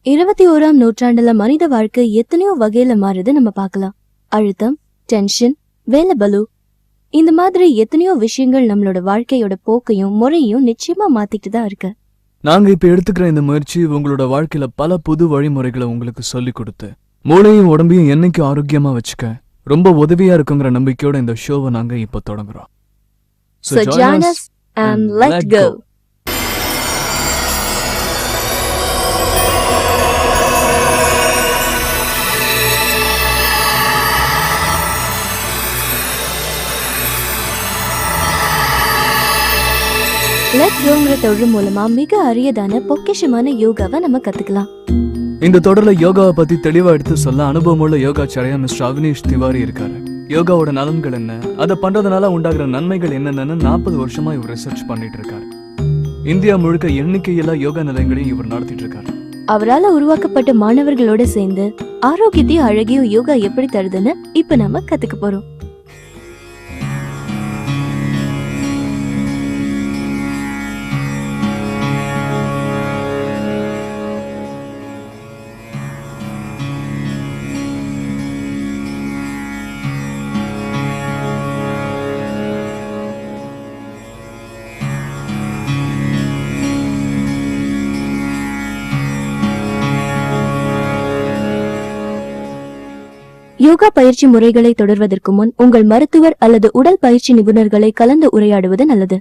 21ஆம் நூற்றாண்டுல மனித வாழ்க்கை எத்தனையோ வகையில மாறுது நம்ம பார்க்கலாம். அழுத்தம், டென்ஷன், வேலை பலு, இந்த மாதிரி எத்தனையோ விஷயங்கள் நம்மளோட வாழ்க்கையோட போக்கையும் முறையும் நிச்சயமா மாத்திட்டு தான் இருக்கு. நாங்க இப்ப எடுத்துக்கிற இந்த முயற்சி உங்களோட வாழ்க்கையில பல புது வழிமுறைகளை உங்களுக்கு சொல்லி கொடுத்து மூளையும் உடம்பையும் என்னைக்கும் ஆரோக்கியமா வச்சுக்க ரொம்ப உதவியா இருக்குங்கிற நம்பிக்கையோட இந்த ஷோவை நாங்க இப்ப தொடங்குறோம். So join us and let go. Let கோங்கிற தொடர் மூலமா மிக அரியதான பொக்கிஷமான யோகாவை நம்ம கத்துக்கலாம். இந்த தொடர்ல யோகாவை பத்தி தெளிவா எடுத்து சொல்ல அனுபவமுள்ள யோகாச்சாரியா மிஸ்டர் அவினேஷ் திவாரி இருக்காரு. யோகாவோட நலன்கள் என்ன, அதை பண்றதுனால உண்டாகிற நன்மைகள் என்னென்னு 40 வருஷமா இவர் ரிசர்ச் பண்ணிட்டு இருக்காரு. இந்தியா முழுக்க எண்ணிக்கையில யோகா நிலையங்களையும் இவர் நடத்திட்டு இருக்காரு. அவரால் உருவாக்கப்பட்ட மாணவர்களோட சேர்ந்து ஆரோக்கியத்தையும் அழகையும் யோகா எப்படி தருதுன்னு இப்ப நம்ம கத்துக்க போறோம். யோகா பயிற்சி முறைகளை தொடர்வதற்கு முன் உங்கள் மருத்துவர் அல்லது உடல் பயிற்சி நிபுணர்களை கலந்து உரையாடுவது நல்லது.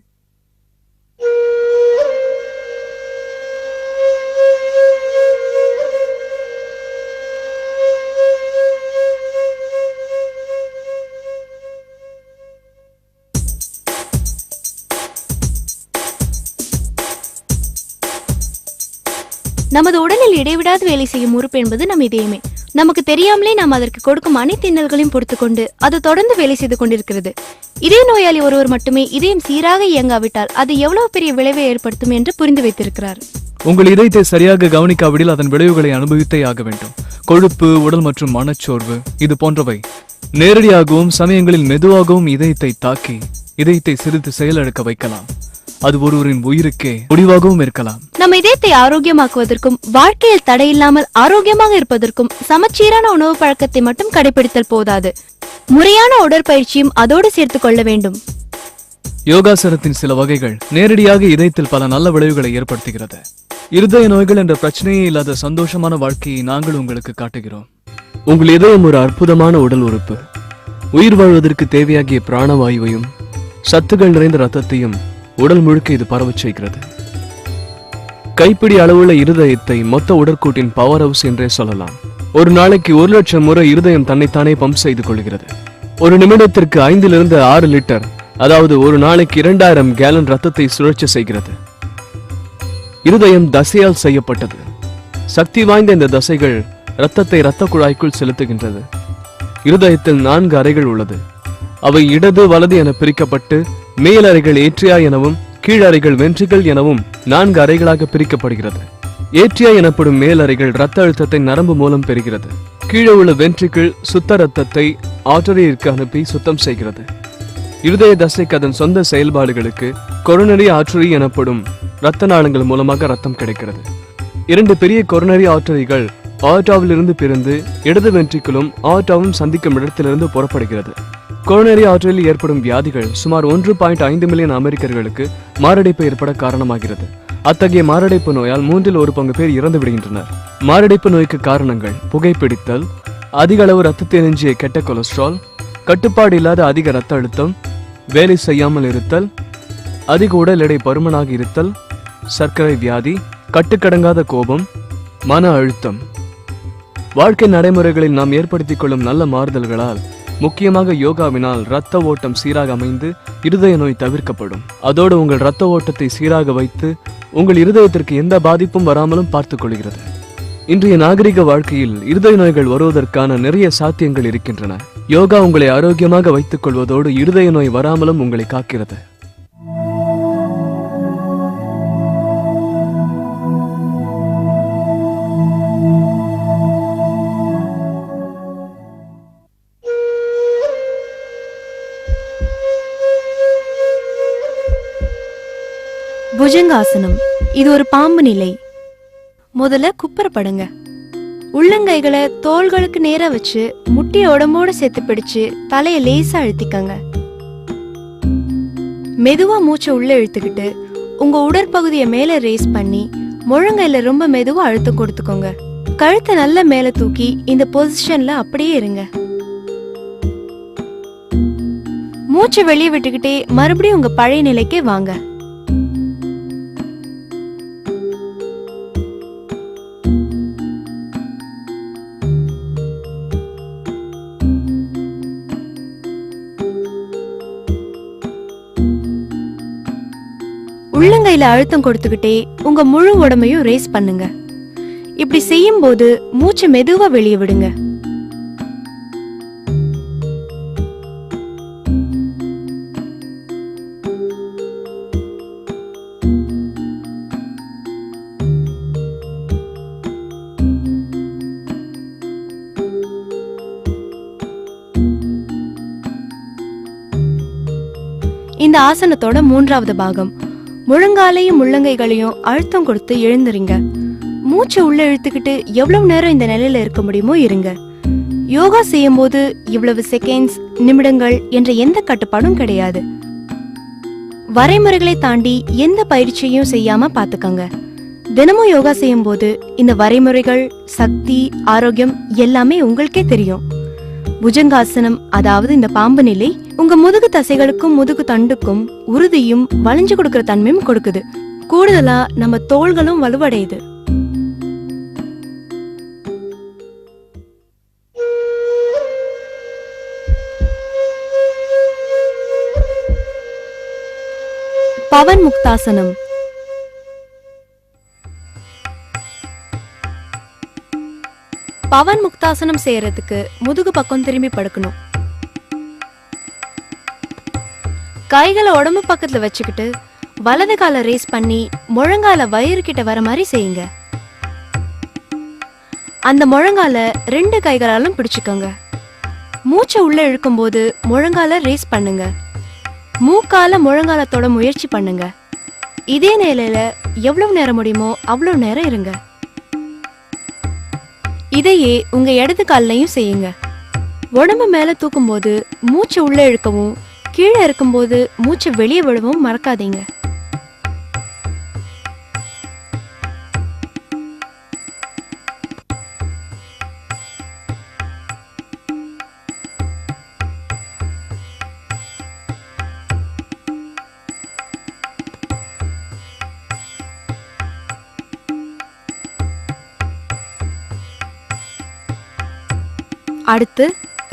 நமது உடலில் இடைவிடாது வேலை செய்யும் உறுப்பு என்பது நம் இதயமே. நமக்கு தெரியாமலே நாம் அதற்கு கொடுக்கும் அனைத்து இன்னல்களையும் பொறுத்துக்கொண்டு அது தொடர்ந்து வேலை செய்து கொண்டிருக்கிறது. இதய நோயாளி ஒருவர் மட்டுமே இதயம் சீராக இயங்காவிட்டால் அது எவ்வளவு பெரிய விளைவை ஏற்படுத்தும் என்று புரிந்து வைத்திருக்கிறார். உங்கள் இதயத்தை சரியாக கவனிக்காவிடில் அதன் விளைவுகளை அனுபவித்தே ஆக வேண்டும். கொழுப்பு, உடல் மற்றும் மனச்சோர்வு இது போன்றவை நேரடியாகவும் சமயங்களில் மெதுவாகவும் இதயத்தை தாக்கி இதயத்தை சிறிது செயலிழக்க வைக்கலாம். அது ஒருவரின் உயிருக்கே முடிவாகவும் இருக்கலாம். நம் இதயத்தை ஆரோக்கியமாக்குவதற்கும் வாழ்க்கையில் தடையில்லாமல் ஆரோக்கியமாக இருப்பதற்கும் சமச்சீரான உணவு பழக்கத்தை மட்டும் கடைபிடித்தல் போதாது, முறையான உடற்பயிற்சியும் அதோடு சேர்த்துக் கொள்ள வேண்டும். யோகாசனத்தின் சில வகைகள் நேரடியாக இதயத்தில் பல நல்ல விளைவுகளை ஏற்படுத்துகிறது. இருதய நோய்கள் என்ற பிரச்சனையே இல்லாத சந்தோஷமான வாழ்க்கையை நாங்கள் உங்களுக்கு காட்டுகிறோம். உங்கள் இதயம் ஒரு அற்புதமான உடல் உறுப்பு. உயிர் வாழ்வதற்கு தேவையாகிய பிராணவாயுவையும் சத்துக்கள் நிறைந்த ரத்தத்தையும் உடல் முழுக்க இது பரவச் செய்கிறது. கைப்பிடி அளவுள்ள இருதயத்தை மொத்த உடற்கூட்டின் பவர் ஹவுஸ் என்றே சொல்லலாம். ஒரு நாளைக்கு 1,00,000 முறை இருதயம் தன்னைத்தானே பம்ப் செய்து கொள்கிறது. ஒரு நிமிடத்திற்கு 5 to 6 லிட்டர், அதாவது ஒரு நாளைக்கு 2000 கேலன் ரத்தத்தை சுழற்சி செய்கிறது. இருதயம் தசையால் செய்யப்பட்டது. சக்தி வாய்ந்த இந்த தசைகள் இரத்தத்தை இரத்த குழாய்க்குள் செலுத்துகின்றது. இருதயத்தில் 4 அறைகள் உள்ளது. அவை இடது வலது என பிரிக்கப்பட்டு மேல் அறைகள் ஏட்ரியா எனவும் கீழறைகள் வென்ட்ரிகள் எனவும் 4 அறைகளாக பிரிக்கப்படுகிறது. ஏட்ரியா எனப்படும் மேல் அறைகள் இரத்த அழுத்தத்தை நரம்பு மூலம் பெறுகிறது. கீழே உள்ள வென்ட்ரிக்கிள் சுத்த ரத்தத்தை ஆர்டரியிற்கு அனுப்பி சுத்தம் செய்கிறது. இருதய தசைக்கு அதன் சொந்த செயல்பாடுகளுக்கு கொரோனரி ஆர்டரி எனப்படும் இரத்த நாளங்கள் மூலமாக ரத்தம் கிடைக்கிறது. 2 பெரிய கொரோனரி ஆர்டரிகள் ஆர்டாவிலிருந்து பிரிந்து இடது வென்ட்ரிக்கிளும் ஆர்டாவும் சந்திக்கும் இடத்திலிருந்து புறப்படுகிறது. கொரோனரி ஆர்டரியில் ஏற்படும் வியாதிகள் சுமார் 1.5 மில்லியன் அமெரிக்கர்களுக்கு மாரடைப்பு ஏற்பட காரணமாகிறது. அத்தகைய மாரடைப்பு நோயால் 1/3 பங்கு பேர் இறந்து விடுகின்றனர். மாரடைப்பு நோய்க்கு காரணங்கள் புகைப்பிடித்தல், அதிக அளவு ரத்தத்தை எஞ்சிய கெட்ட கொலஸ்ட்ரால், கட்டுப்பாடு இல்லாத அதிக இரத்த அழுத்தம், வேலை செய்யாமல் இருத்தல், அதிக உடல் எடை பருமனாக இருத்தல், சர்க்கரை வியாதி, கட்டுக்கடங்காத கோபம், மன அழுத்தம். வாழ்க்கை நடைமுறைகளில் நாம் ஏற்படுத்திக் கொள்ளும் நல்ல மாறுதல்களால், முக்கியமாக யோகாவினால் இரத்த ஓட்டம் சீராக அமைந்து இருதய நோய் தவிர்க்கப்படும். அதோடு உங்கள் இரத்த ஓட்டத்தை சீராக வைத்து உங்கள் இருதயத்திற்கு எந்த பாதிப்பும் வராமலும் பார்த்துக் கொள்கிறது. இன்றைய நாகரிக வாழ்க்கையில் இருதய நோய்கள் வருவதற்கான நிறைய சாத்தியங்கள் இருக்கின்றன. யோகா உங்களை ஆரோக்கியமாக வைத்துக் கொள்வதோடு இருதய நோய் வராமலும் உங்களை காக்கிறது. புஜங்காசனம் இது ஒரு பாம்பு நிலை. முதல்ல குப்புறப்படுங்க. உள்ளங்கைகளை தோள்களுக்கு நேரா வச்சு முட்டிய உடம்போட சேர்த்து பிடிச்சு தலைய லேசா அழுத்திக்கங்க. மெதுவா மூச்சை உள்ள இழுத்துக்கிட்டு உங்க உடற்பகுதியை மேல ரேஸ் பண்ணி முழங்கையில ரொம்ப மெதுவா அழுத்தம் கொடுத்துக்கோங்க. கழுத்தை நல்ல மேல தூக்கி இந்த பொசிஷன்ல அப்படியே இருங்க. மூச்சை வெளியே விட்டுக்கிட்டே மறுபடியும் உங்க பழைய நிலைக்கே வாங்க. உள்ளங்கையில அழுத்தம் கொடுத்துக்கிட்டே உங்க முழு உடம்பையும் ரேஸ் பண்ணுங்க. இப்படி செய்யும் போது மூச்சை மெதுவா வெளியே விடுங்க. இந்த ஆசனத்தோட மூன்றாவது பாகம், முழங்காலையும் உள்ளங்கைகளையும் அழுத்தம் கொடுத்து எழுந்துறீங்க. மூச்சை உள்ள இழுத்துக்கிட்டு எவ்வளவு நேரம் இந்த நிலையில இருக்க முடியுமோ இருங்க. யோகா செய்யும் போது இவ்வளவு செகண்ட்ஸ், நிமிடங்கள் என்ற எந்த கட்டுப்பாடும் கிடையாது. வரைமுறைகளை தாண்டி எந்த பயிற்சியையும் செய்யாம பாத்துக்கங்க. தினமும் யோகா செய்யும் போது இந்த வரைமுறைகள், சக்தி, ஆரோக்கியம் எல்லாமே உங்களுக்கே தெரியும். புஜங்காசனம், அதாவது இந்த பாம்பு நிலை, உங்க முதுகு தசைகளுக்கும் முதுகு தண்டுக்கும் உறுதியும் வளைஞ்சு கொடுக்கிற தன்மையும் கொடுக்குது. கூடுதலா நம்ம தோள்களும் வலுவடையுது. பவன் முக்தாசனம். பவன் முக்தாசனம் செய்யறதுக்கு முதுகு பக்கம் திரும்பி படுக்கணும். கைகளை உடம்பு பக்கத்துல வச்சுக்கிட்டு வலது கால ரேஸ் பண்ணி முழங்கால வயிறு கிட்ட வர மாதிரி செய்யுங்க. அந்த முழங்கால 2 கைகளாலும் பிடிச்சுக்கோங்க. மூச்சை உள்ள இழுக்கும் போது முழங்கால ரேஸ் பண்ணுங்க. மூக்கால முழங்காலத்தோட முயற்சி பண்ணுங்க. இதே நிலையில எவ்வளவு நேரம் முடியுமோ அவ்வளவு நேரம் இருங்க. இதையே உங்க இடது கால்லையும் செய்யுங்க. உடம்பு மேல தூக்கும் போது மூச்சை உள்ள இழுக்கவும், கீழே இருக்கும்போது மூச்சை வெளியே விடவும் மறக்காதீங்க. அடுத்து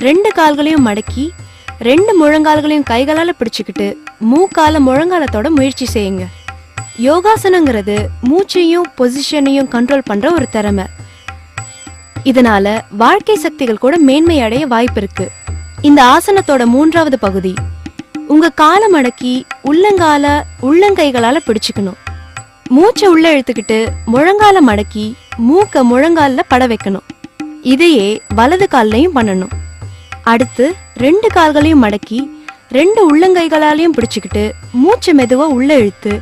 2 கால்களையும் மடக்கி 2 முழங்கால்களையும் கைகளால பிடிச்சுக்கிட்டு மூக்கால முழங்காலத்தோட முயற்சி செய்யுங்க. யோகாசனங்கிறது மூச்சையும் பொசிஷனையும் கண்ட்ரோல் பண்ற ஒரு திறமை. இதனால வாழ்க்கை சக்திகள் கூட மேன்மை அடைய வாய்ப்பு இருக்கு. இந்த ஆசனத்தோட மூன்றாவது பகுதி, உங்க காலை மடக்கி உள்ளங்கால உள்ளங்கைகளால பிடிச்சுக்கணும். மூச்சை உள்ள இழுத்துக்கிட்டு முழங்கால மடக்கி மூக்க முழங்கால பட வைக்கணும். இதையே வலது கால்லையும் பண்ணணும். அடுத்து 2 கால்களையும் மடக்கி 2 உள்ளங்கைகளாலையும் பிடிச்சுக்கிட்டு மூச்சை மெதுவா உள்ள இழுத்து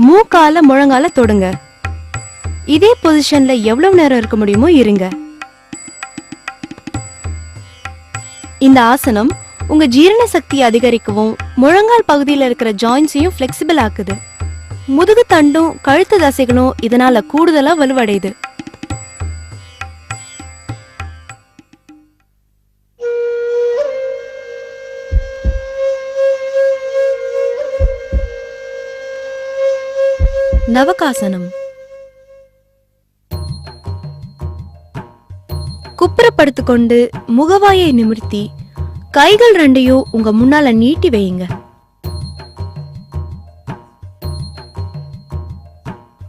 மூக்கால முழங்கால தொடுங்க. இதே பொசிஷன்ல எவ்வளவு நேரம் இருக்க முடியுமோ இருங்க. இந்த ஆசனம் உங்க ஜீரண சக்தியை அதிகரிக்கவும் முழங்கால் பகுதியில் இருக்கிற ஜாயின்ஸையும் பிளெக்சிபிள் ஆக்குது. முதுகு தண்டும் கழுத்து தசைகளும் இதனால கூடுதலா வலுவடையுது. நவகாசனம். குப்புறப்படுத்திக்கொண்டு முகவாயை நிமிர்த்தி கைகள் 2ஐயும் உங்க முன்னால நீட்டி வையுங்க.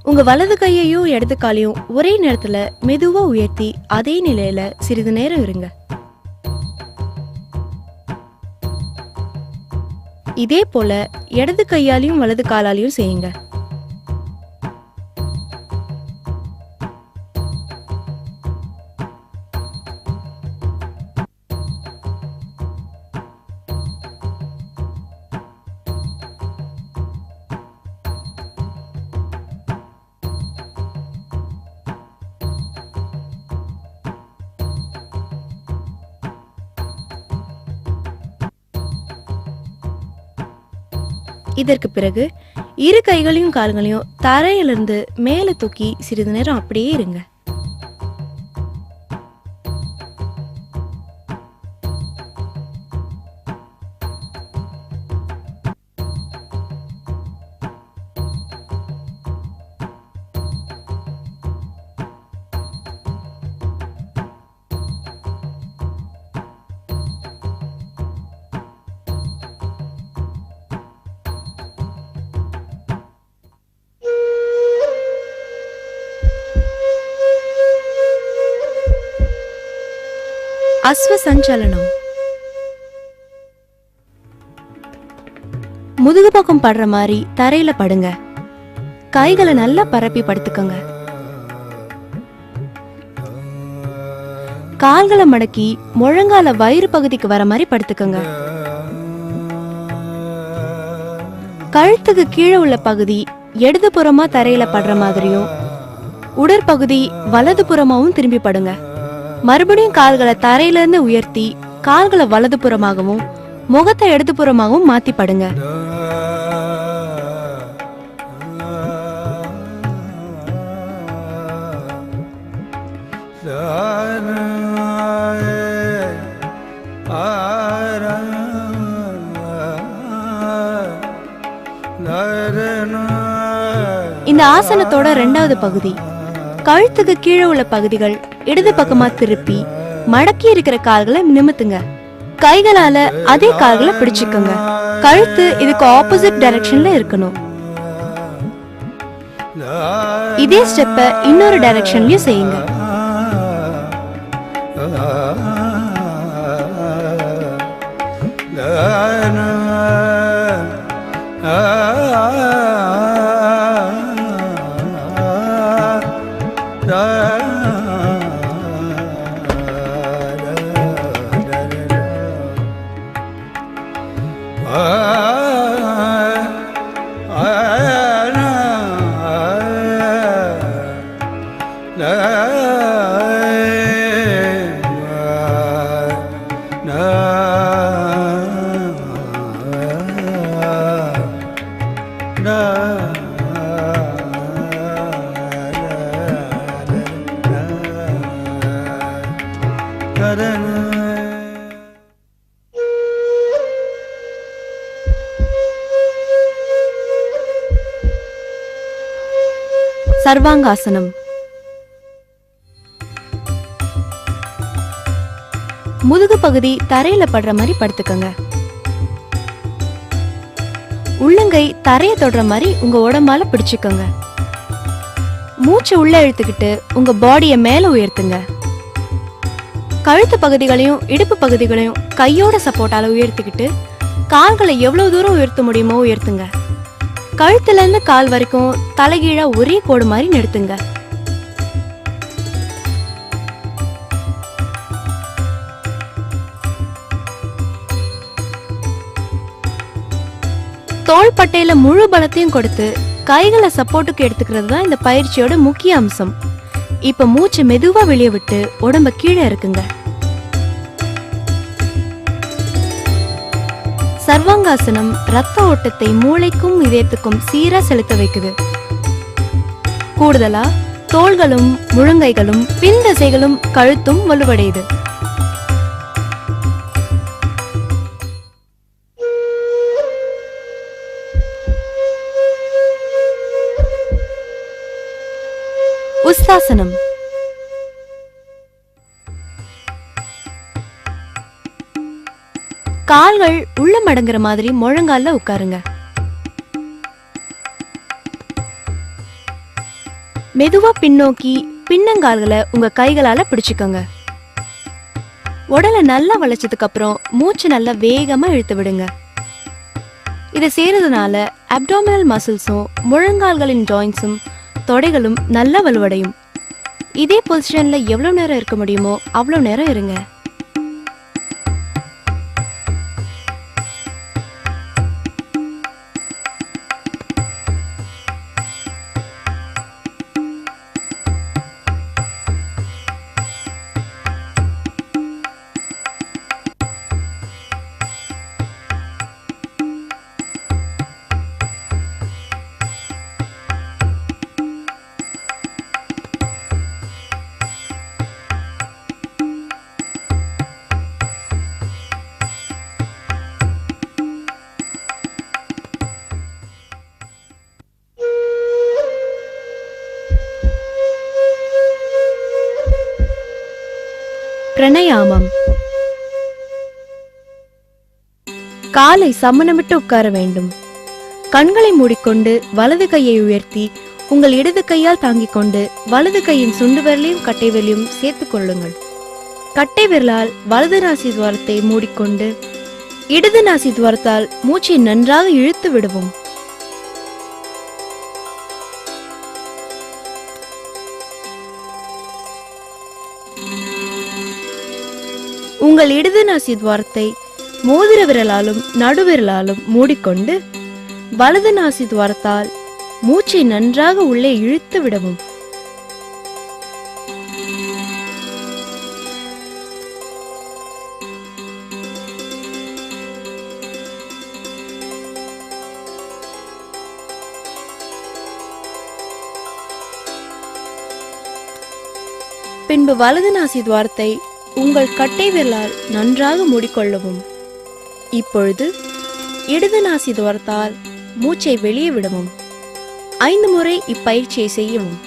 உங்க வலது கையையும் இடது காலையும் ஒரே நேரத்துல மெதுவா உயர்த்தி அதே நிலையில சிறிது நேரம் இருங்க. இதே போல இடது கையாலையும் வலது காலாலையும் செய்யுங்க. இதற்கு பிறகு இரு கைகளையும் கால்களையும் தரையிலிருந்து மேலே தூக்கி சிறிது நேரம் அப்படியே இருங்க. அஸ்வ சஞ்சலனம். முதுகு பக்கம் படுற மாதிரி தரையில படுங்க. கைகளை நல்லா பரப்பி படுத்துக்கங்க. கால்களை மடக்கி முழங்கால வயிறு பகுதிக்கு வர மாதிரி படுத்துக்கங்க. கழுத்துக்கு கீழே உள்ள பகுதி இடதுபுறமா தரையில படுற மாதிரியும் உடற்பகுதி வலது புறமாவும் திரும்பி படுங்க. மறுபடியும் கால்களை தரையிலிருந்து உயர்த்தி கால்களை வலது புறமாகவும் முகத்தை இடதுபுறமாகவும் மாத்தி படுங்க. இந்த ஆசனத்தோட 2வது பகுதி கழுத்துக்கு கீழே உள்ள பகுதிகள் இடது பக்கமா திருப்பி மடக்கி இருக்கிற கால்களை நிமித்துங்க. கைகளால அதே கால்களை பிடிச்சுக்கோங்க. கழுத்து இதுக்கு ஆப்போசிட் டைரக்ஷன்ல இருக்கணும். இதே ஸ்டெப்ப இன்னொரு டைரக்ஷன்லயும் செய்யுங்க. சர்வாங்காசனம். முதுகு பகுதி தரையில படுற மாதிரி படுத்துக்கங்க. உள்ளங்கை தரைய தொடுற மாதிரி உங்க உடம்பால பிடிச்சுக்கோங்க. மூச்சு உள்ள இழுத்துக்கிட்டு உங்க பாடிய மேல உயர்த்துங்க. கழுத்து பகுதிகளையும் இடுப்பு பகுதிகளையும் கையோட சப்போர்ட்டால உயர்த்திக்கிட்டு கால்களை எவ்வளவு தூரம் உயர்த்த முடியுமோ உயர்த்துங்க. கழுத்துல இருந்து கால் வரைக்கும் தலைகீழா ஒரே கோடு மாதிரி நிறுத்துங்க. தோள்பட்டையில முழு பலத்தையும் கொடுத்து கைகளை சப்போர்ட்டுக்கு எடுத்துக்கிறது தான் இந்த பயிற்சியோட முக்கிய அம்சம். இப்ப மூச்சு மெதுவா வெளியே விட்டு உடம்ப கீழே இருக்குங்க. சர்வாங்காசனம் ரத்த ஓட்டத்தை மூளைக்கும் இதயத்துக்கும் சீரா செலுத்த வைக்குது. கூடுதலா தோள்களும் முழங்கைகளும் பின் தசைகளும் கழுத்தும் வலுவடையுது. உஸ்தாசனம். கால்கள் உள்ள மடங்குற மாதிரி முழங்கால உட்காருங்க. மெதுவா பின்னோக்கி பின்னங்கால்களை உங்க கைகளால பிடிச்சுக்கோங்க. உடலை நல்லா வளைச்சதுக்கு அப்புறம் மூச்சு நல்லா வேகமா இழுத்து விடுங்க. இதை செய்யறதுனால அப்டாமினல் மசில்ஸும் முழங்கால்களின் ஜாயின்ஸும் தொடைகளும் நல்லா வலுவடையும். இதே பொசிஷன்ல எவ்வளவு நேரம் இருக்க முடியுமோ அவ்வளவு நேரம் இருங்க. பிரணயாமம். காலை சமணமிட்டு உட்கார வேண்டும். கண்களை மூடிக்கொண்டு வலது கையை உயர்த்தி உங்கள் இடது கையால் தாங்கிக் கொண்டு வலது கையின் சுண்டு விரலையும் கட்டை விரலையும் சேர்த்துக் கொள்ளுங்கள். கட்டை விரலால் வலது நாசி துவாரத்தை மூடிக்கொண்டு இடது நாசி துவாரத்தால் மூச்சை நன்றாக இழுத்து விடவும். உங்கள் இடது நாசி துவாரத்தை மோதிர விரலாலும் நடுவிரலாலும் மூடிக்கொண்டு வலது நாசி துவாரத்தால் மூச்சை நன்றாக உள்ளே இழுத்து விடவும். பின்பு வலது நாசி துவாரத்தை உங்கள் கட்டை விரலால் நன்றாக மூடிக்கொள்ளவும். இப்பொழுது இடது நாசி துவாரத்தால் மூச்சை வெளியே விடவும். 5 முறை இப்பயிற்சியை செய்யவும்.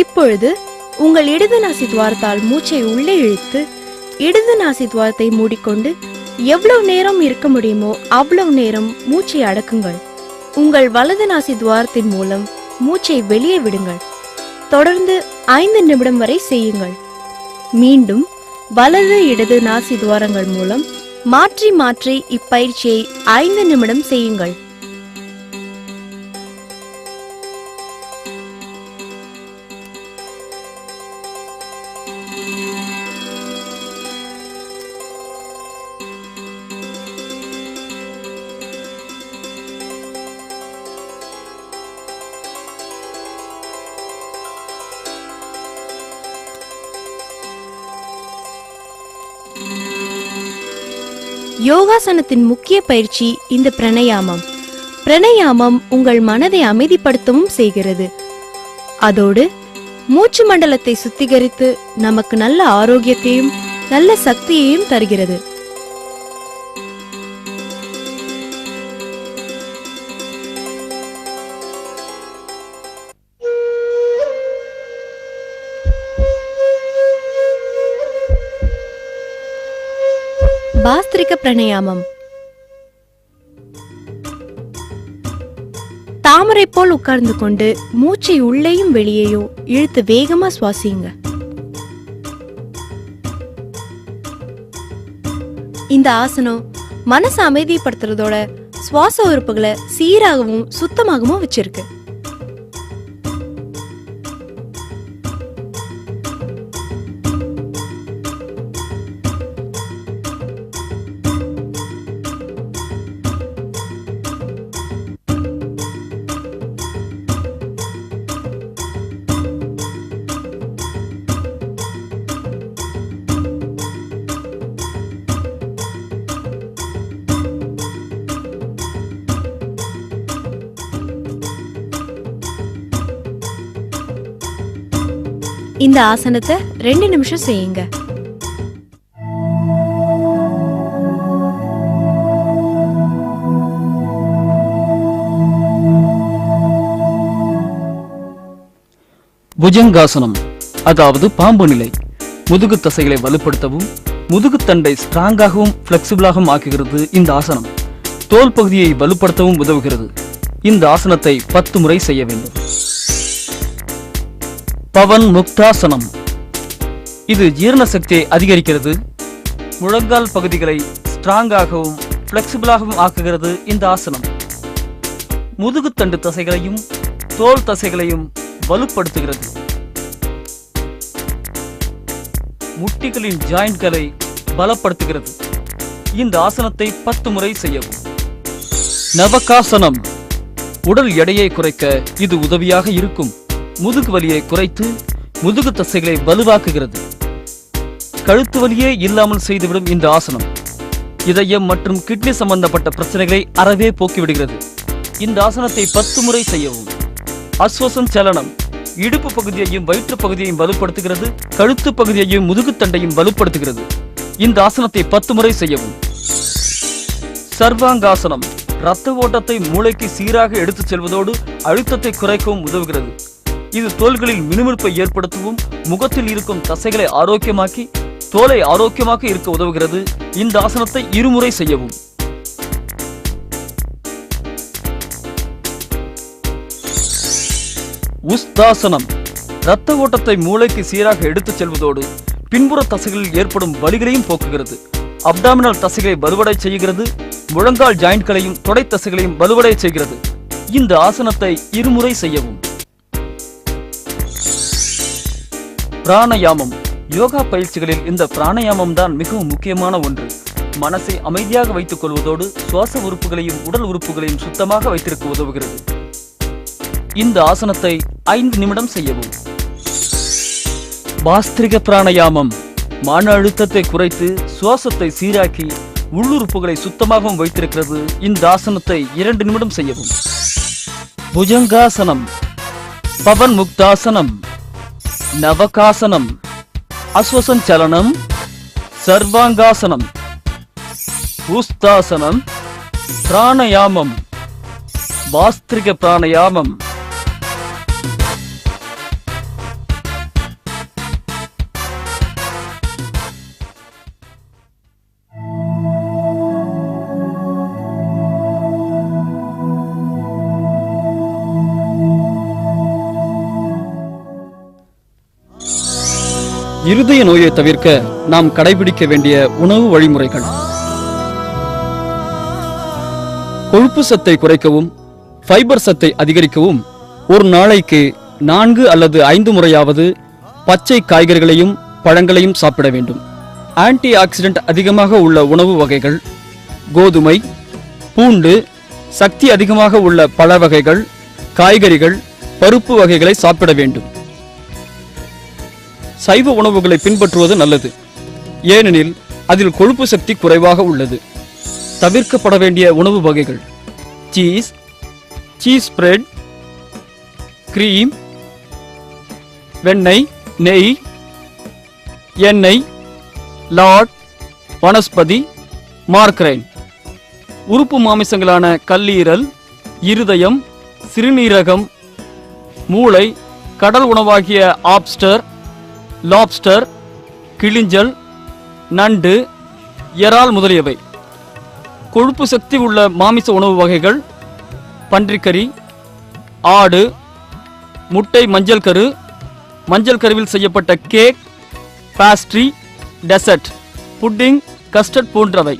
இப்பொழுது உங்கள் இடது நாசி துவாரத்தால் மூச்சை உள்ளே இழுத்து இடது நாசி துவாரத்தை மூடிக்கொண்டு எவ்வளவு நேரம் இருக்க முடியுமோ அவ்வளவு நேரம் மூச்சை அடக்குங்கள். உங்கள் வலது நாசி துவாரத்தின் மூலம் மூச்சை வெளியே விடுங்கள். தொடர்ந்து 5 நிமிடம் வரை செய்யுங்கள். மீண்டும் வலது இடது நாசி துவாரங்கள் மூலம் மாற்றி மாற்றி இப்பயிற்சியை 5 நிமிடம் செய்யுங்கள். யோகாசனத்தின் முக்கிய பயிற்சி இந்த பிரணயாமம். பிரணயாமம் உங்கள் மனதை அமைதிப்படுத்தவும் செய்கிறது. அதோடு மூச்சு மண்டலத்தை சுத்திகரித்து நமக்கு நல்ல ஆரோக்கியத்தையும் நல்ல சக்தியையும் தருகிறது. பாஸ்திரிக பிரணயாமம். தாமரை போல் உட்கார்ந்து கொண்டு மூச்சை உள்ளேயும் வெளியேயும் இழுத்து வேகமா சுவாசிங்க. இந்த ஆசனம் மனசை அமைதிப்படுத்துறதோட சுவாச உறுப்புகளை சீராகவும் சுத்தமாகவும் வச்சிருக்கு. இந்த ஆசனத்தை 2 நிமிஷம் செய்யுங்க. புஜங்காசனம், அதாவது பாம்பு நிலை, முதுகு தசைகளை வலுப்படுத்தவும் முதுகு தண்டை ஸ்ட்ராங்காகவும் பிளெக்சிபிளாகவும் ஆக்குகிறது. இந்த ஆசனம் தோல் பகுதியை வலுப்படுத்தவும் உதவுகிறது. இந்த ஆசனத்தை 10 முறை செய்ய வேண்டும். பவன் முக்தாசனம், இது ஜீரண சக்தியை அதிகரிக்கிறது. முழங்கால் பகுதிகளை ஸ்ட்ராங்காகவும் பிளெக்சிபிளாகவும் ஆக்குகிறது. இந்த ஆசனம் முதுகுத்தண்டு தசைகளையும் தோல் தசைகளையும் வலுப்படுத்துகிறது. முட்டிகளின் ஜாயின்ட்களை பலப்படுத்துகிறது. இந்த ஆசனத்தை 10 முறை செய்யவும். நவகாசனம், உடல் எடையை குறைக்க இது உதவியாக இருக்கும். முதுகு வலியை குறைத்து முதுகு தசைகளை வலுவாக்குகிறது. கழுத்து வலியே இல்லாமல் செய்துவிடும் இந்த ஆசனம் இதயம் மற்றும் கிட்னி சம்பந்தப்பட்ட பிரச்சனைகளை அறவே போக்கிவிடுகிறது. இந்த ஆசனத்தை 10 முறை செய்யவும். அஸ்வசன் சலனம் இடுப்பு பகுதியையும் வயிற்று பகுதியையும் வலுப்படுத்துகிறது. கழுத்து பகுதியையும் முதுகுத்தண்டையும் வலுப்படுத்துகிறது. இந்த ஆசனத்தை 10 முறை செய்யவும். சர்வாங்காசனம் இரத்த ஓட்டத்தை மூளைக்கு சீராக எடுத்துச் செல்வதோடு அழுத்தத்தை குறைக்கவும் உதவுகிறது. இது தோள்களில் மினுமினுப்பை ஏற்படுத்தவும் முகத்தில் இருக்கும் தசைகளை ஆரோக்கியமாக்கி தோலை ஆரோக்கியமாக இருக்க உதவுகிறது. இந்த ஆசனத்தை 2 முறை செய்யவும். உஸ்தாசனம் இரத்த ஓட்டத்தை மூளைக்கு சீராக எடுத்துச் செல்வதோடு பின்புற தசைகளில் ஏற்படும் வலிகளையும் போக்குகிறது. அப்டாமினல் தசைகளை வலுவடை செய்கிறது. முழங்கால் ஜாயின்ட்களையும் தொடை தசைகளையும் வலுவடை செய்கிறது. இந்த ஆசனத்தை 2 முறை செய்யவும். பிராணயாமம் யோகா பயிற்சிகளில் இந்த பிராணயாமம் தான் மிகவும் முக்கியமான ஒன்று. மனசை அமைதியாக வைத்துக் கொள்வதோடு சுவாச உறுப்புகளையும் உடல் உறுப்புகளையும் சுத்தமாக வைத்திருக்க உதவுகிறது. இந்த ஆசனத்தை 5 நிமிடம் செய்யவும். பாஸ்திரிக பிராணயாமம் மன அழுத்தத்தை குறைத்து சுவாசத்தை சீராக்கி உள்ளுறுப்புகளை சுத்தமாகவும் வைத்திருக்கிறது. இந்த ஆசனத்தை 2 நிமிடம் செய்யவும். புஜங்காசனம், பவன் முக்தாசனம், நவகாசனம், அஸ்வசன் சலனம், சர்வாங்காசனம், உஸ்தாசனம், பிராணயாமம், பாஸ்திரிக பிராணயாமம். இருதய நோயை தவிர்க்க நாம் கடைபிடிக்க வேண்டிய உணவு வழிமுறைகள். கொழுப்பு சத்தை குறைக்கவும் ஃபைபர் சத்தை அதிகரிக்கவும் ஒரு நாளைக்கு 4 அல்லது 5 முறையாவது பச்சை காய்கறிகளையும் பழங்களையும் சாப்பிட வேண்டும். ஆன்டி ஆக்சிடென்ட் அதிகமாக உள்ள உணவு வகைகள், கோதுமை, பூண்டு, சக்தி அதிகமாக உள்ள பழ வகைகள், காய்கறிகள், பருப்பு வகைகளை சாப்பிட வேண்டும். சைவ உணவுகளை பின்பற்றுவது நல்லது, ஏனெனில் அதில் கொழுப்பு சக்தி குறைவாக உள்ளது. தவிர்க்கப்பட வேண்டிய உணவு வகைகள்: சீஸ், சீஸ் ஸ்ப்ரெட், கிரீம், வெண்ணெய், நெய், எண்ணெய், லாட், வனஸ்பதி, மார்கரைன். உறுப்பு மாமிசங்களான கல்லீரல், இருதயம், சிறுநீரகம், மூளை, கடல் உணவாகிய ஆப்ஸ்டர், லாப்ஸ்டர், கிளிஞ்சல், நண்டு, இறால் முதலியவை. கொழுப்பு சக்தி உள்ள மாமிச உணவு வகைகள்: பன்றிக்கறி, ஆடு, முட்டை, மஞ்சள் கரு, மஞ்சள் கருவில் செய்யப்பட்ட கேக், பாஸ்ட்ரி, டெசர்ட், புட்டிங், கஸ்டர்ட் போன்றவை.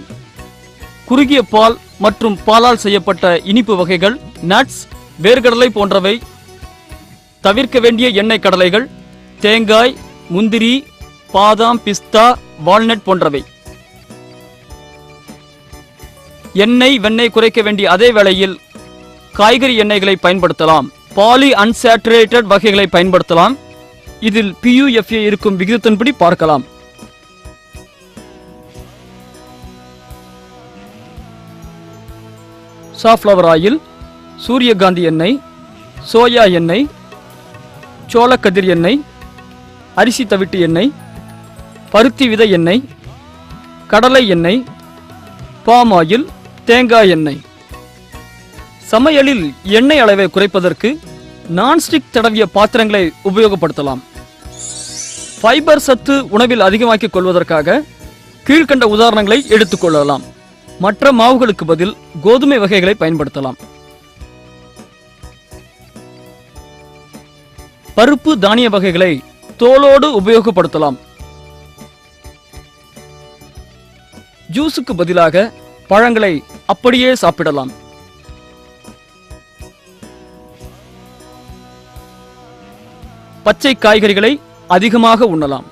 குறுகிய பால் மற்றும் பாலால் செய்யப்பட்ட இனிப்பு வகைகள், நட்ஸ், வேர்க்கடலை போன்றவை. தவிர்க்க வேண்டிய எண்ணெய் கடலைகள்: தேங்காய், முந்திரி, பாதாம், பிஸ்தா, வால்நட் போன்றவை. எண்ணெய், வெண்ணெய் குறைக்க வேண்டிய அதே வேளையில் காய்கறி எண்ணெய்களை பயன்படுத்தலாம். பாலி அன்சாச்சுரேட்டட் வகைகளை பயன்படுத்தலாம். இதில் PUFA இருக்கும் விகிதத்தின்படி பார்க்கலாம். சாஃப்ளவர் ஆயில், சூரியகாந்தி எண்ணெய், சோயா எண்ணெய், சோளக்கதிர் எண்ணெய், அரிசி தவிட்டு எண்ணெய், பருத்தி விதை எண்ணெய், கடலை எண்ணெய், பாம் ஆயில், தேங்காய் எண்ணெய். சமையலில் எண்ணெய் அளவை குறைப்பதற்கு நான்ஸ்டிக் தடவிய பாத்திரங்களை உபயோகப்படுத்தலாம். ஃபைபர் சத்து உணவில் அதிகமாக்கிக் கொள்வதற்காக கீழ்கண்ட உதாரணங்களை எடுத்துக்கொள்ளலாம். மற்ற மாவுகளுக்கு பதில் கோதுமை வகைகளை பயன்படுத்தலாம். பருப்பு தானிய வகைகளை தோலோடு உபயோகப்படுத்தலாம். ஜூஸுக்கு பதிலாக பழங்களை அப்படியே சாப்பிடலாம். பச்சை காய்கறிகளை அதிகமாக உண்ணலாம்.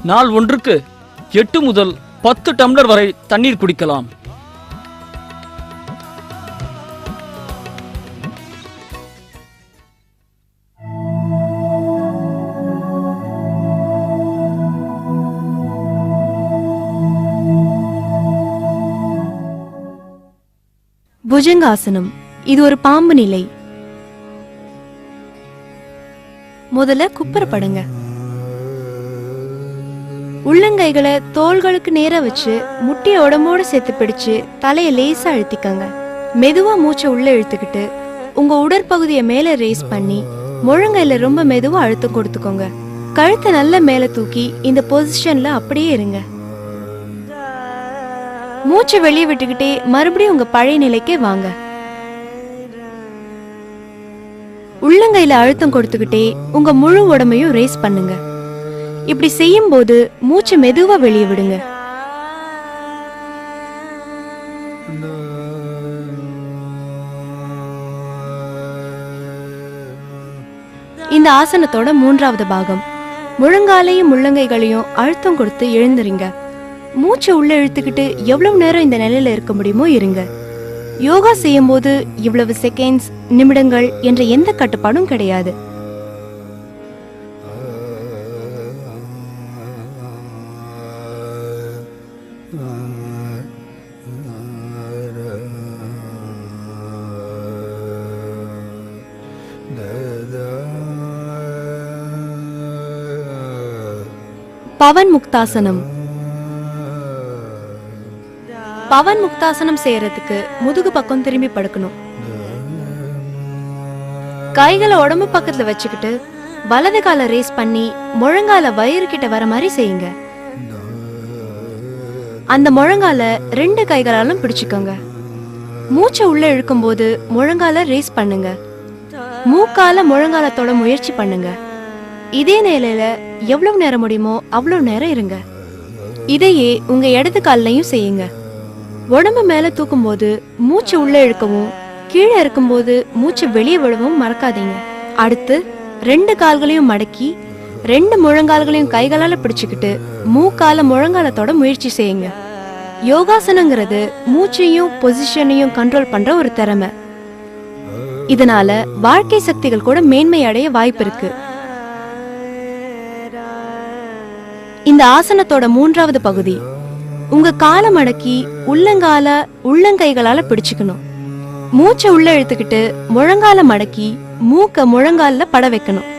நாள் ஒன்றுக்கு 8 முதல் 10 டம்ளர் வரை தண்ணீர் குடிக்கலாம். புஜங்காசனம். இது ஒரு பாம்பு நிலை. முதல்ல குப்புறப்படுங்க. உள்ளங்கைகளை தோள்களுக்கு நேரா வச்சு முட்டிய உடம்போட சேர்த்து பிடிச்சு தலைய லேசா அழுத்திக்கங்க. மெதுவா மூச்சை உள்ள இழுத்துக்கிட்டு உங்க உடற்பகுதியை மேல ரேஸ் பண்ணி முழங்கையில ரொம்ப மெதுவா அழுத்தம் கொடுத்துக்கோங்க. கழுத்தை நல்ல மேல தூக்கி இந்த பொசிஷன்ல அப்படியே இருங்க. மூச்சை வெளியே விட்டுக்கிட்டே மறுபடியும் உங்க பழைய நிலைக்கே வாங்க. உள்ளங்கையில அழுத்தம் கொடுத்துக்கிட்டே உங்க முழு உடம்பையும் ரேஸ் பண்ணுங்க. இப்படி செய்யும் போது மூச்சை மெதுவா வெளியே விடுங்க. இந்த ஆசனத்தோட மூன்றாவது பாகம். முழங்காலையும் முள்ளங்கைகளையும் அழுத்தம் கொடுத்து எழுந்துருங்க. மூச்சை உள்ள இழுத்துக்கிட்டு எவ்வளவு நேரம் இந்த நிலையில இருக்க முடியுமோ இருங்க. யோகா செய்யும் போது இவ்வளவு செகண்ட்ஸ், நிமிடங்கள் என்ற எந்த கட்டுப்பாடும் கிடையாது. பவன் முக்தாசனம். பவன் முக்தாசனம் செய்யறதுக்கு முதுகு பக்கம் திரும்பி படுக்கணும். கைகளை உடம்பு பக்கத்துல வச்சுக்கிட்டு வலது கால ரேஸ் பண்ணி முழங்கால வயிறு கிட்ட வர மாதிரி செய்யுங்க. அந்த முழங்கால 2 கைகளாலும் பிடிச்சுக்கோங்க. மூச்சை உள்ள இழுக்கும் போது முழங்கால ரேஸ் பண்ணுங்க. மூக்கால முழங்காலத்தோட முயற்சி பண்ணுங்க. இதே நிலையில எவ்வளவு நேரம் முடியுமோ அவ்வளவு நேரம் இருங்க. இதையே உங்க இடது கால்லையும் செய்யுங்க. உடம்பு மேல தூக்கும் போது மூச்சு உள்ள இழுக்கவும் கீழே இருக்கும்போது மூச்சு வெளியே விடவும் மறக்காதீங்க. அடுத்து 2 கால்களையும் மடக்கி 2 முழங்கால்களையும் கைகளால பிடிச்சுக்கிட்டு மூக்கால முழங்காலத்தோட முயற்சி செய்யுங்க. யோகாசனங்கிறது மூச்சையும் பொசிஷனையும் கண்ட்ரோல் பண்ற ஒரு திறமை. இதனால வாழ்க்கை சக்திகள் கூட மேன்மை அடைய வாய்ப்பு இருக்கு. இந்த ஆசனத்தோட மூன்றாவது பகுதி. உங்க காலை மடக்கி உள்ளங்கால உள்ளங்கைகளால பிடிச்சுக்கணும். மூச்சை உள்ள இழுத்துக்கிட்டு முழங்கால மடக்கி மூக்க முழங்கால பட வைக்கணும்.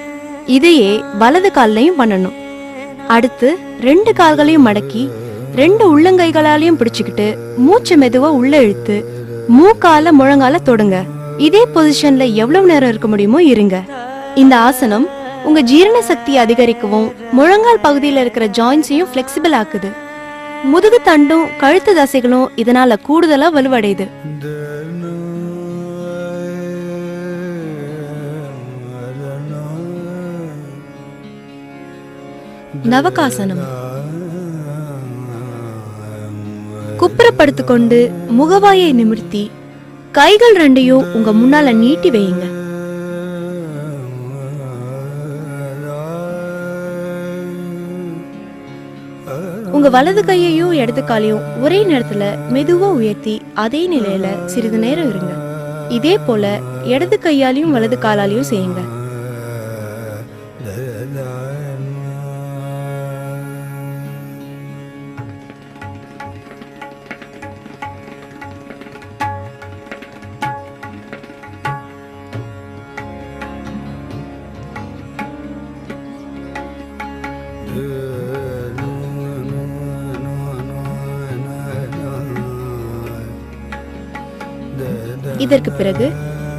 இதையே வலது கால்லையும் பண்ணணும். அடுத்து 2 கால்களையும் மடக்கி 2 உள்ளங்கைகளாலையும் பிடிச்சுக்கிட்டு மூச்சை மெதுவா உள்ள இழுத்து மூக்கால முழங்கால தொடுங்க. இதே பொசிஷன்ல எவ்வளவு நேரம் இருக்க முடியுமோ இருங்க. இந்த ஆசனம் உங்க ஜீரண சக்தியை அதிகரிக்கவும் முழங்கால் பகுதியில் இருக்கிற ஜாயின்ஸையும் பிளெக்சிபிள் ஆக்குது. முதுகு தண்டும் கழுத்து தசைகளும் இதனால கூடுதலா வலுவடையுது. நவகாசனம். குப்புறப்படுத்திக்கொண்டு முகவாயை நிமிர்த்தி கைகள் 2யும் உங்க முன்னால நீட்டி வையுங்க. உங்க வலது கையையும் இடது காலையும் ஒரே நேரத்துல மெதுவா உயர்த்தி அதே நிலையில சிறிது நேரம் இருங்க. இதே போல இடது கையாலையும் வலது காலாலையும் செய்யுங்க. இதற்கு பிறகு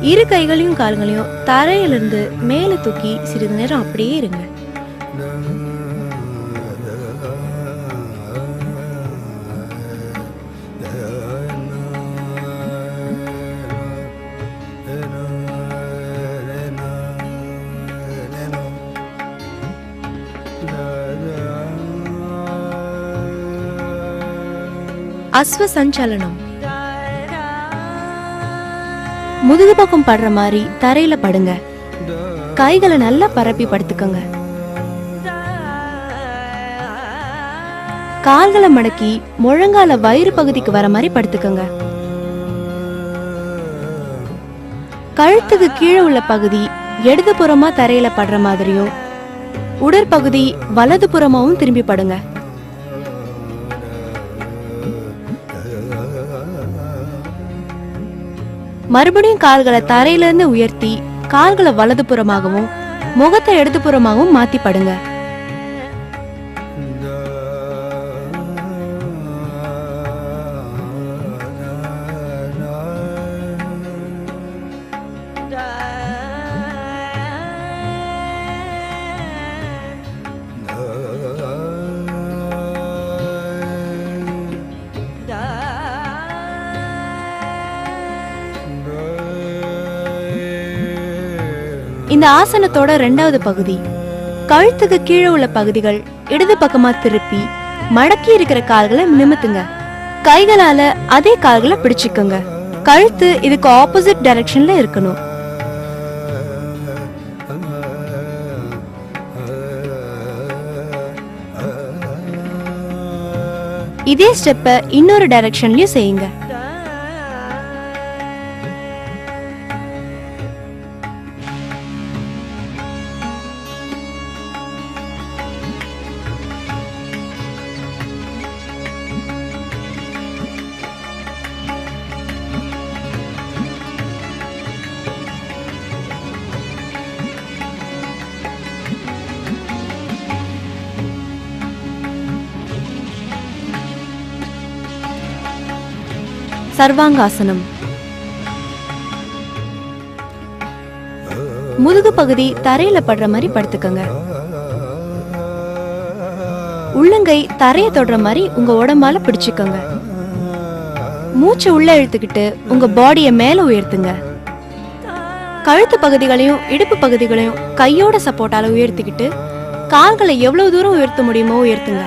2 கைகளையும் கால்களையும் தரையிலிருந்து மேல தூக்கி சிறிது நேரம் அப்படியே இருங்க. அஸ்வ சஞ்சலனம். முதுகு பக்கம் படுற மாதிரி தரையில படுங்க. கைகளை நல்லா பரப்பி படுத்துக்கங்க. கால்களை மடக்கி முழங்கால வயிறு பகுதிக்கு வர மாதிரி படுத்துக்கங்க. கழுத்துக்கு கீழே உள்ள பகுதி இடது புறமா தரையில படுற மாதிரியும் உடற்பகுதி வலது புறமாவும் திரும்பி படுங்க. மறுபடியும் கால்களை தரையிலிருந்து உயர்த்தி கால்களை வலதுபுறமாகவும் முகத்தை இடதுபுறமாகவும் மாத்தி படுங்க. இந்த ஆசனத்தோட 2வது பகுதி, கழுத்துக்கு கீழே உள்ள பகுதிகள் இடது பக்கமா திருப்பி மடக்கி இருக்கிற கால்களை நிமித்துங்க. கைகளால அதே கால்களை பிடிச்சுக்கோங்க. கழுத்து இதுக்கு ஆப்போசிட் டைரக்ஷன்ல இருக்கணும். இதே ஸ்டெப்பை இன்னொரு டைரக்ஷன்லயும் செய்யுங்க. சர்வாங்காசனம். முதுகு பகுதி தரையில படுற மாதிரி படுத்துக்கங்க. உள்ளங்கை தரையை தொடுற மாதிரி உங்க உடம்பால பிடிச்சுக்கோங்க. மூச்சு உள்ள இழுத்துக்கிட்டு உங்க பாடியை மேல உயர்த்துங்க. கழுத்து பகுதிகளையும் இடுப்பு பகுதிகளையும் கையோட சப்போர்ட்டால உயர்த்திக்கிட்டு கால்களை எவ்வளவு தூரம் உயர்த்த முடியுமோ உயர்த்துங்க.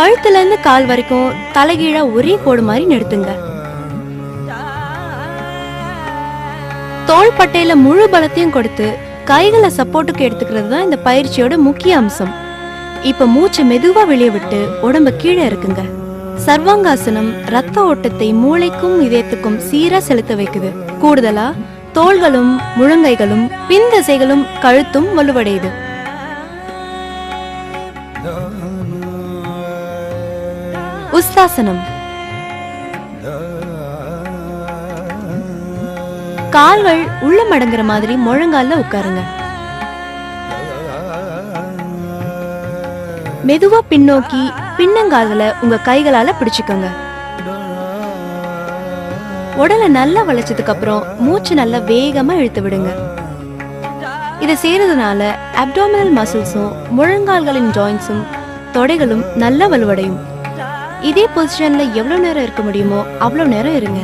கழுத்துல இருந்து கால் வரைக்கும் தலைகீழா ஒரே கோடு மாதிரி நிறுத்துங்க. தோள்பட்டையில முழு பலத்தையும் கொடுத்து கைகளை சப்போர்ட்டுக்கு எடுத்துக்கிறது தான் இந்த பயிற்சியோட முக்கிய அம்சம். இப்ப மூச்சை மெதுவா வெளியே விட்டு உடம்ப கீழே இருக்குங்க. சர்வாங்காசனம் ரத்த ஓட்டத்தை மூளைக்கும் இதயத்துக்கும் சீரா செலுத்த வைக்குது. கூடுதலா தோள்களும் முழங்கைகளும் பின் தசைகளும் கழுத்தும் வலுவடையுது. உஸ்தாசனம். கால்கள் உள்ள மடங்குற மாதிரி முழங்கால உட்காருங்க. மெதுவா பின்னோக்கி பின்னங்கால்களை உங்க கைகளால பிடிச்சுக்கோங்க. உடலை நல்லா வளைச்சதுக்கு அப்புறம் மூச்சு நல்லா வேகமா இழுத்து விடுங்க. இதை செய்யறதுனால அப்டாமினல் மசில்ஸும் முழங்கால்களின் ஜாயின்ஸும் தொடைகளும் நல்லா வலுவடையும். இதே பொசிஷன்ல எவ்வளவு நேரம் இருக்க முடியுமோ அவ்வளவு நேரம் இருங்க.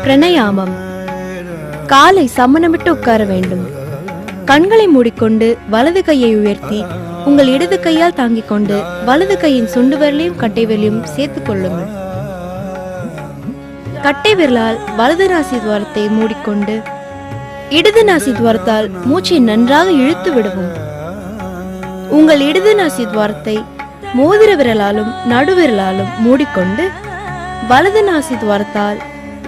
பிரணயாமம். காலை சமணமிட்டு உட்கார வேண்டும். கண்களை மூடிக்கொண்டு வலது கையை உயர்த்தி உங்கள் இடது கையால் தாங்கிக் கொண்டு வலது கையின் சுண்டு விரலையும் கட்டை விரலையும் சேர்த்துக் கொள்ளுங்கள். கட்டை விரலால் வலது நாசி துவாரத்தை மூடிக்கொண்டு இடது நாசி துவாரத்தால் மூச்சை நன்றாக இழுத்து விடவும். உங்கள் இடது நாசி துவாரத்தை மோதிர விரலாலும் நடுவிரலாலும் மூடிக்கொண்டு வலது நாசி துவாரத்தால்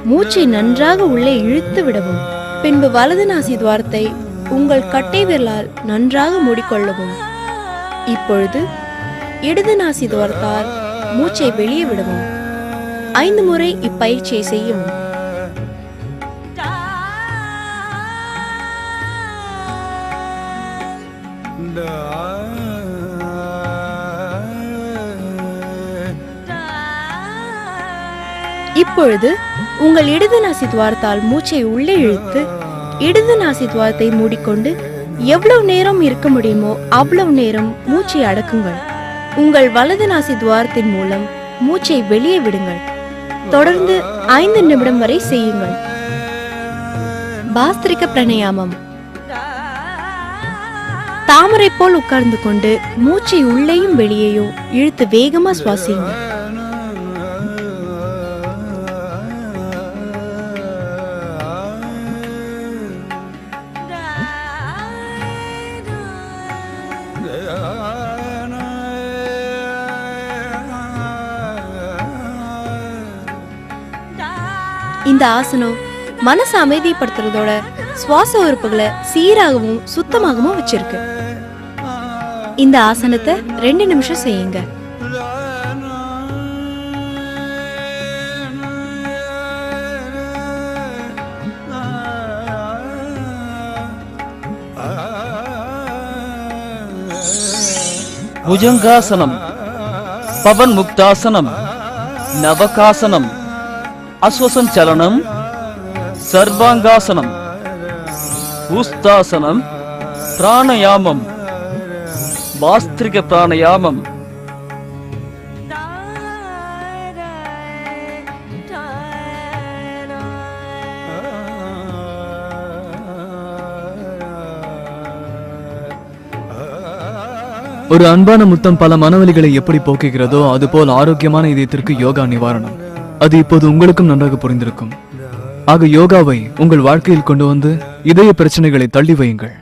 மூச்சை நன்றாக உள்ளே இழுத்து விடவும். பின்பு வலது நாசி துவாரத்தை உங்கள் கட்டை விரலால் நன்றாக மூடிக்கொள்ளவும். இப்பொழுது இடது நாசி துவாரத்தால் மூச்சை வெளியே விடவும். 5 முறை இப்பயிற்சியை செய்யவும். இப்பொழுது உங்கள் இடது நாசி துவாரத்தால் மூச்சை உள்ளே இழுத்து இடது நாசி துவாரத்தை மூடிக்கொண்டு எவ்வளவு நேரம் இருக்க முடியுமோ அவ்வளவு நேரம் மூச்சை அடக்குங்கள். உங்கள் வலது நாசி துவாரத்தின் மூலம் மூச்சை வெளியே விடுங்கள். தொடர்ந்து 5 நிமிடம் வரை செய்யுங்கள். பாஸ்திரிக பிரணயாமம். தாமரை போல் உட்கார்ந்து கொண்டு மூச்சை உள்ளேயும் வெளியேயும் இழுத்து வேகமா சுவாசியுங்க. இந்த ஆசனம் மனசை அமைதிப்படுத்துறதோட சுவாச உறுப்புகளை சீராகவும் சுத்தமாகவும் வச்சிருக்கு. இந்த ஆசனத்தை 2 நிமிஷம் செய்யுங்க. புஜங்காசனம், பவன் முக்தாசனம், நவகாசனம், அஸ்வசஞ்சலனம், சர்வாங்காசனம், ஊஸ்தாசனம், பிராணயாமம், பாஸ்திரிக பிராணயாமம், ஒரு அன்பான முத்தம் பல மனவலிகளை எப்படி போக்குகிறதோ அதுபோல் ஆரோக்கியமான இதயத்திற்கு யோகா நிவாரணம். அது இப்போது உங்களுக்கும் நன்றாக புரிந்திருக்கும். ஆக யோகாவை உங்கள் வாழ்க்கையில் கொண்டு வந்து இதய பிரச்சனைகளை தள்ளி வையுங்கள்.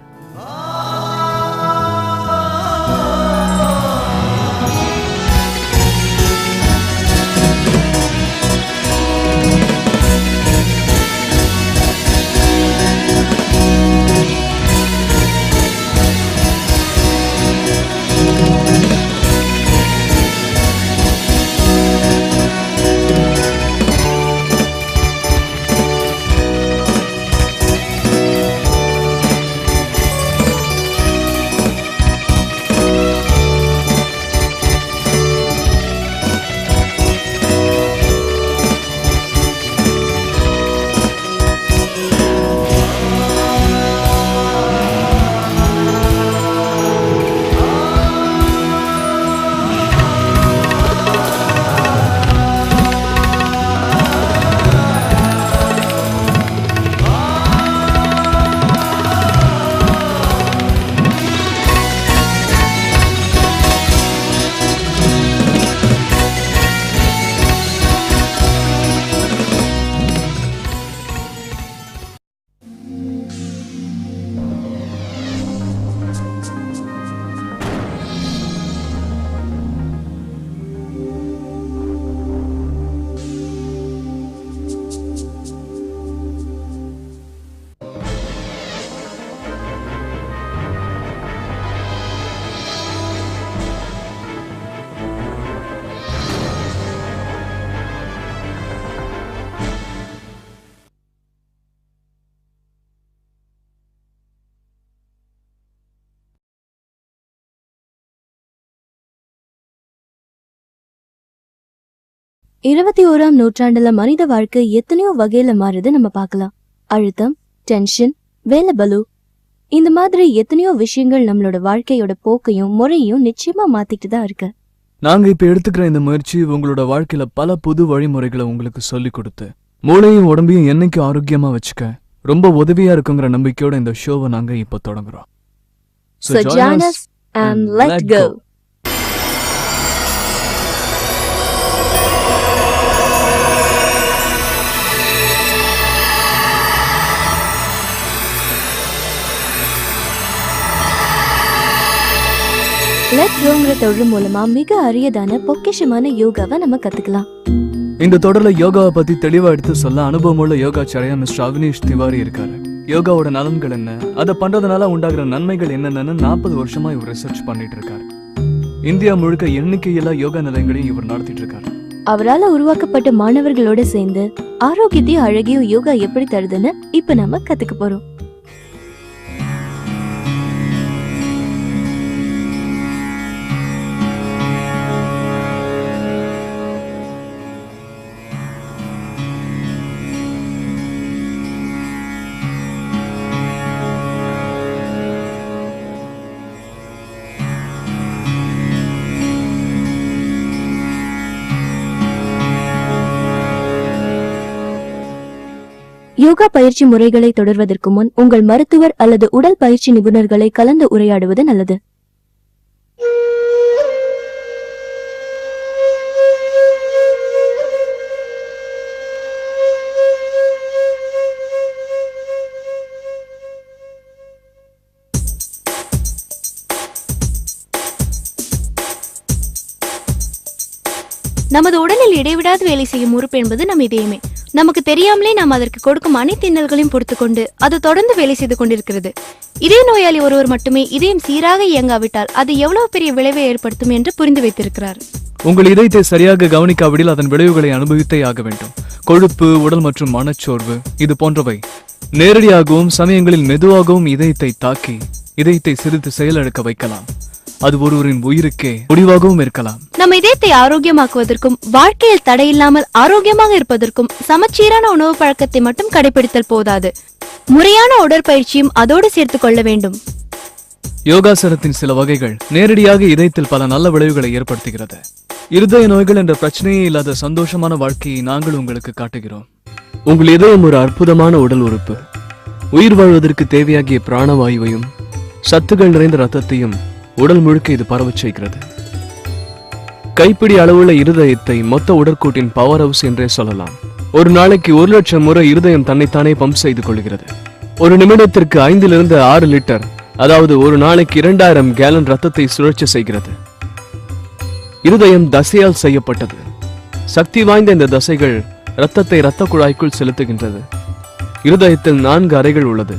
இருபத்தி ஓராம் நூற்றாண்டுல மனித வாழ்க்கை எத்தனையோ வகையில மாறுது நம்ம பார்க்கலாம். அழுத்தம், டென்ஷன், வேலை பலு, இந்த மாதிரி எத்தனையோ விஷயங்கள் நம்மளோட வாழ்க்கையோட போக்கையும் முறையும் நிச்சயமா மாத்திட்டு தான் இருக்கு. நாங்க இப்ப எடுத்துக்கிற இந்த முயற்சி உங்களோட வாழ்க்கையில பல புது வழிமுறைகளை உங்களுக்கு சொல்லி கொடுத்து மூளையும் உடம்பையும் என்னைக்கு ஆரோக்கியமா வச்சுக்க ரொம்ப உதவியா இருக்குங்கிற நம்பிக்கையோட இந்த ஷோவை நாங்க இப்ப தொடங்குறோம். So join us and let's go. Let கோங்கிற தொடர் மூலமா மிக அரியதான பொக்கிஷமான யோகாவை நம்ம கத்துக்கலாம். இந்த தொடர்ல யோகாவை பத்தி தெளிவா எடுத்து சொல்ல அனுபவமுள்ள யோகாச்சாரியா மிஸ்டர் அவினேஷ் திவாரி இருக்காரு. யோகாவோட நலன்கள் என்ன, அதை பண்றதுனால உண்டாகிற நன்மைகள் என்னென்னு 40 வருஷமா இவர் ரிசர்ச் பண்ணிட்டு இருக்காரு. இந்தியா முழுக்க எண்ணிக்கையில்லா யோகா நிலையங்களையும் இவர் நடத்திட்டு இருக்காரு. அவரால் உருவாக்கப்பட்ட மாணவர்களோட சேர்ந்து ஆரோக்கியத்தையும் அழகையும் யோகா எப்படி தருதுன்னு இப்ப நம்ம கத்துக்க போறோம். யோகா பயிற்சி முறைகளை தொடர்வதற்கு முன் உங்கள் மருத்துவர் அல்லது உடல் பயிற்சி நிபுணர்களை கலந்து உரையாடுவது நல்லது. நமது உடலில் இடைவிடாது வேலை செய்யும் உறுப்பு என்பது நம் இதயமே. நமக்கு தெரியாமலே நாம் அதற்கு கொடுக்கும் அனைத்து இன்னல்களையும் பொறுத்துக்கொண்டு அது தொடர்ந்து வேலை செய்து கொண்டிருக்கிறது. இதய நோயாளி ஒருவர் மட்டுமே இதயம் சீராக இயங்காவிட்டால் அது எவ்வளவு பெரிய விளைவை ஏற்படுத்தும் என்று புரிந்து வைத்திருக்கிறார். உங்கள் இதயத்தை சரியாக கவனிக்காவிடில் அதன் விளைவுகளை அனுபவித்தே ஆக வேண்டும். கொழுப்பு, உடல் மற்றும் மனச்சோர்வு இது போன்றவை நேரடியாகவும் சமயங்களில் மெதுவாகவும் இதயத்தை தாக்கி இதயத்தை சிறிது செயலிழக்க வைக்கலாம். அது ஒருவரின் உயிருக்கே முடிவாகவும் இருக்கலாம். நம்ம இதயத்தை ஆரோக்கியமாக்குவதற்கும் வாழ்க்கையில் தடையில்லாமல் ஆரோக்கியமாக இருப்பதற்கும் சமச்சீரான உணவு பழக்கத்தை மட்டும் கடைபிடித்தல் போதாது, முறையான உடற்பயிற்சியும் அதோடு சேர்த்துக் கொள்ள வேண்டும். யோகாசனத்தின் சில வகைகள் நேரடியாக இதயத்தில் பல நல்ல விளைவுகளை ஏற்படுத்துகிறது. இருதய நோய்கள் என்ற பிரச்சனையே இல்லாத சந்தோஷமான வாழ்க்கையை நாங்கள் உங்களுக்கு காட்டுகிறோம். உங்கள் இதயம் ஒரு அற்புதமான உடல் உறுப்பு. உயிர் வாழ்வதற்கு தேவையாகிய பிராணவாயுவையும் சத்துக்கள் நிறைந்த ரத்தத்தையும் உடல் முழுக்க இது பரவச் செய்கிறது. கைப்பிடி அளவுள்ள இருதயத்தை மொத்த உடற்கூட்டின் பவர் ஹவுஸ் என்றே சொல்லலாம். ஒரு நாளைக்கு 1,00,000 முறை இருதயம் தன்னைத்தானே பம்ப் செய்து கொள்கிறது. ஒரு நிமிடத்திற்கு 5 to 6 லிட்டர், அதாவது ஒரு நாளைக்கு 2000 கேலன் ரத்தத்தை சுழற்சி செய்கிறது. இருதயம் தசையால் செய்யப்பட்டது. சக்தி வாய்ந்த இந்த தசைகள் இரத்தத்தை இரத்த குழாய்க்குள் செலுத்துகின்றது. இருதயத்தில் 4 அறைகள் உள்ளது.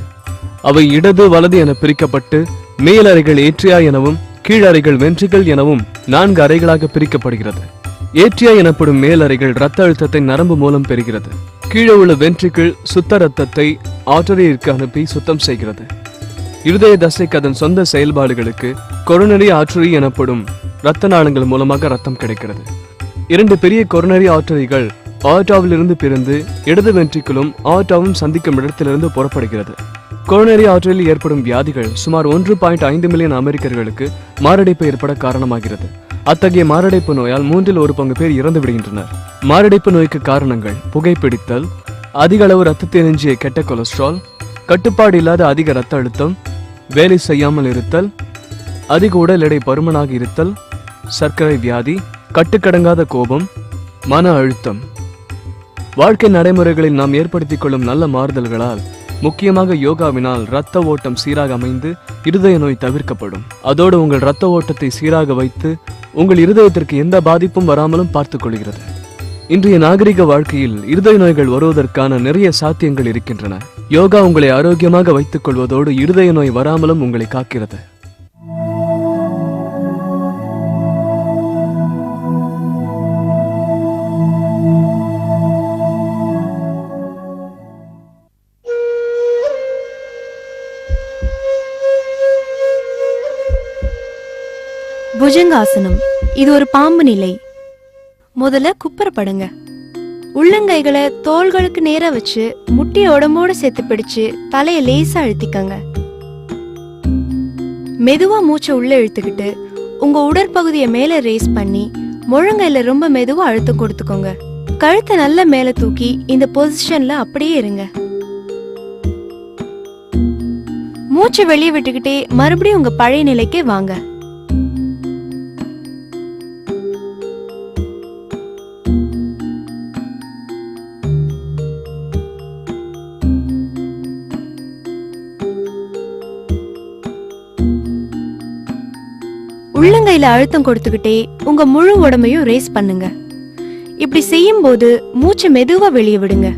அவை இடது வலது என பிரிக்கப்பட்டு மேல் அறைகள் ஏட்ரியா எனவும் கீழறைகள் வென்ட்ரிகள் எனவும் 4 அறைகளாக பிரிக்கப்படுகிறது. ஏட்ரியா எனப்படும் மேல் அறைகள் இரத்த அழுத்தத்தை நரம்பு மூலம் பெறுகிறது. கீழே உள்ள வென்ட்ரிக்கிள் சுத்த ரத்தத்தை ஆர்டரியிற்கு அனுப்பி சுத்தம் செய்கிறது. இருதய தசைக்கு அதன் சொந்த செயல்பாடுகளுக்கு கொரோனரி ஆர்டரி எனப்படும் இரத்த நாளங்கள் மூலமாக ரத்தம் கிடைக்கிறது. 2 பெரிய கொரோனரி ஆர்டரிகள் ஆர்டாவிலிருந்து பிரிந்து இடது வென்ட்ரிக்கிளும் ஆர்டாவும் சந்திக்கும் இடத்திலிருந்து புறப்படுகிறது. கொரோனரி ஆர்டரியில் ஏற்படும் வியாதிகள் சுமார் 1.5 மில்லியன் அமெரிக்கர்களுக்கு மாரடைப்பு ஏற்பட காரணமாகிறது. அத்தகைய மாரடைப்பு நோயால் 1/3 பேர் இறந்து விடுகின்றனர். மாரடைப்பு நோய்க்கு காரணங்கள் புகைப்பிடித்தல், அதிக அளவு ரத்தத்தை எஞ்சிய கெட்ட கொலஸ்ட்ரால், கட்டுப்பாடு இல்லாத அதிக இரத்த அழுத்தம், வேலை செய்யாமல் இருத்தல், அதிக உடல் எடை பருமனாக இருத்தல், சர்க்கரை வியாதி, கட்டுக்கடங்காத கோபம், மன அழுத்தம். வாழ்க்கை நடைமுறைகளில் நாம் ஏற்படுத்திக் கொள்ளும் நல்ல மாறுதல்களால், முக்கியமாக யோகாவினால் இரத்த ஓட்டம் சீராக அமைந்து இருதய நோய் தவிர்க்கப்படும். அதோடு உங்கள் இரத்த ஓட்டத்தை சீராக வைத்து உங்கள் இருதயத்திற்கு எந்த பாதிப்பும் வராமலும் பார்த்துக் கொள்கிறது. இன்றைய நாகரிக வாழ்க்கையில் இருதய நோய்கள் வருவதற்கான நிறைய சாத்தியங்கள் இருக்கின்றன. யோகா உங்களை ஆரோக்கியமாக வைத்துக் கொள்வதோடு இருதய நோய் வராமலும் உங்களை காக்கிறது. புஜங்காசனம் இது ஒரு பாம்பு நிலை. முதல்ல குப்புறப்படுங்க. உள்ளங்கைகளை தோள்களுக்கு நேரா வச்சு முட்டிய உடம்போட சேர்த்து பிடிச்சு தலையை லேசா அழுத்திக்கங்க. மெதுவா மூச்சை உள்ள இழுத்துக்கிட்டு உங்க உடற்பகுதியை மேல ரேஸ் பண்ணி முழங்கையில ரொம்ப மெதுவா அழுத்தம் கொடுத்துக்கோங்க. கழுத்தை நல்ல மேல தூக்கி இந்த பொசிஷன்ல அப்படியே இருங்க. மூச்சை வெளியே விட்டுக்கிட்டே மறுபடியும் உங்க பழைய நிலைக்கே வாங்க. உள்ளங்கையில அழுத்தம் கொடுத்துக்கிட்டே உங்க முழு உடம்பையும் ரேஸ் பண்ணுங்க. இப்படி செய்யும் போது மூச்சை மெதுவா வெளியே விடுங்க.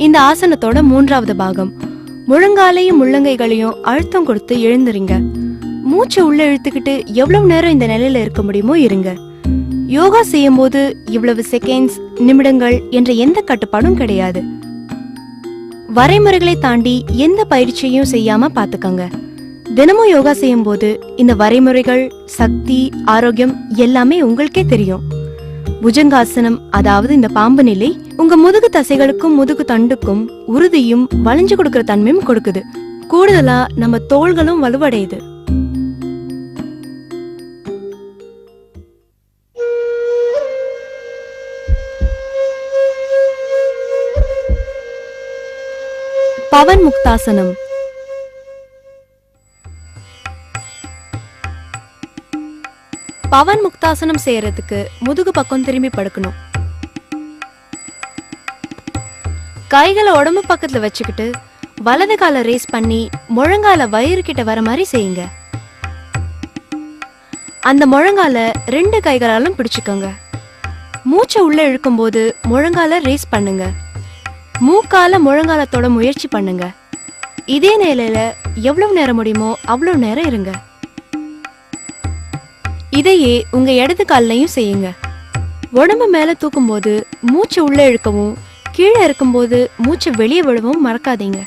இந்த ஆசனத்தோட 3வது பாகம், முழங்காலையும் முள்ளங்கைகளையும் அழுத்தம் கொடுத்து எழுந்துறீங்க. மூச்சை உள்ள இழுத்துக்கிட்டு எவ்வளவு நேரம் இந்த நிலையில இருக்க முடியுமோ இருங்க. யோகா செய்யும் போது இவ்வளவு செகண்ட்ஸ், நிமிடங்கள் என்ற எந்த கட்டுப்பாடும் கிடையாது. வரைமுறைகளை தாண்டி எந்த பயிற்சியையும் செய்யாம பாத்துக்கங்க. தினமும் யோகா செய்யும் போது இந்த வரைமுறைகள், சக்தி, ஆரோக்கியம் எல்லாமே உங்களுக்கே தெரியும். புஜங்காசனம் அதாவது இந்த பாம்பு நிலை உங்க முதுகு தசைகளுக்கும் முதுகு தண்டுக்கும் உறுதியும் வளைஞ்சு கொடுக்கிற தன்மையும் கொடுக்குது. கூடுதலா நம்ம தோள்களும் வலுவடையுது. பவன் முக்தாசனம் பவன் முக்தாசனம் செய்யறதுக்கு முதுகு பக்கம் திரும்பி படுக்கணும். கைகளை உடம்பு பக்கத்துல வச்சுக்கிட்டு வலது காலை ரேஸ் பண்ணி முழங்கால வயிறு கிட்ட வர மாதிரி செய்யுங்க. அந்த முழங்கால 2 கைகளாலும் பிடிச்சுக்கோங்க. மூச்சை உள்ள இழுக்கும் போது முழங்கால ரேஸ் பண்ணுங்க. மூக்கால முழங்காலத்தோட முயற்சி பண்ணுங்க. இதே நிலையில எவ்வளவு நேரம் முடியுமோ அவ்வளவு நேரம் இருங்க. இதையே உங்க இடது கால்லையும் செய்யுங்க. உடம்பு மேல தூக்கும் போது மூச்சை உள்ள இழுக்கவும் கீழே இருக்கும்போது மூச்சை வெளியே விடவும் மறக்காதீங்க.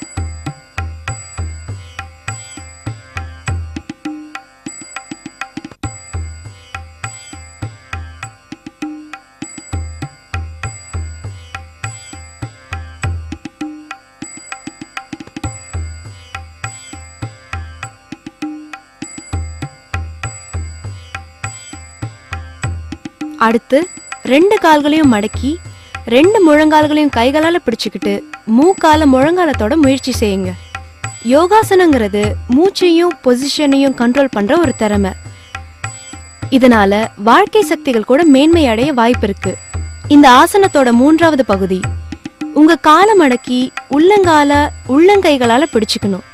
அடுத்து 2 கால்களையும் மடக்கி 2 முழங்கால்களையும் கைகளால பிடிச்சுக்கிட்டு மூக்கால முழங்காலத்தோட முயற்சி செய்யுங்க. யோகாசனங்கிறது மூச்சையும் பொசிஷனையும் கண்ட்ரோல் பண்ற ஒரு திறமை. இதனால வாழ்க்கை சக்திகள் கூட மேன்மை அடைய வாய்ப்பு இருக்கு. இந்த ஆசனத்தோட 3வது பகுதி, உங்க காலை மடக்கி உள்ளங்கைகளால பிடிச்சுக்கணும்.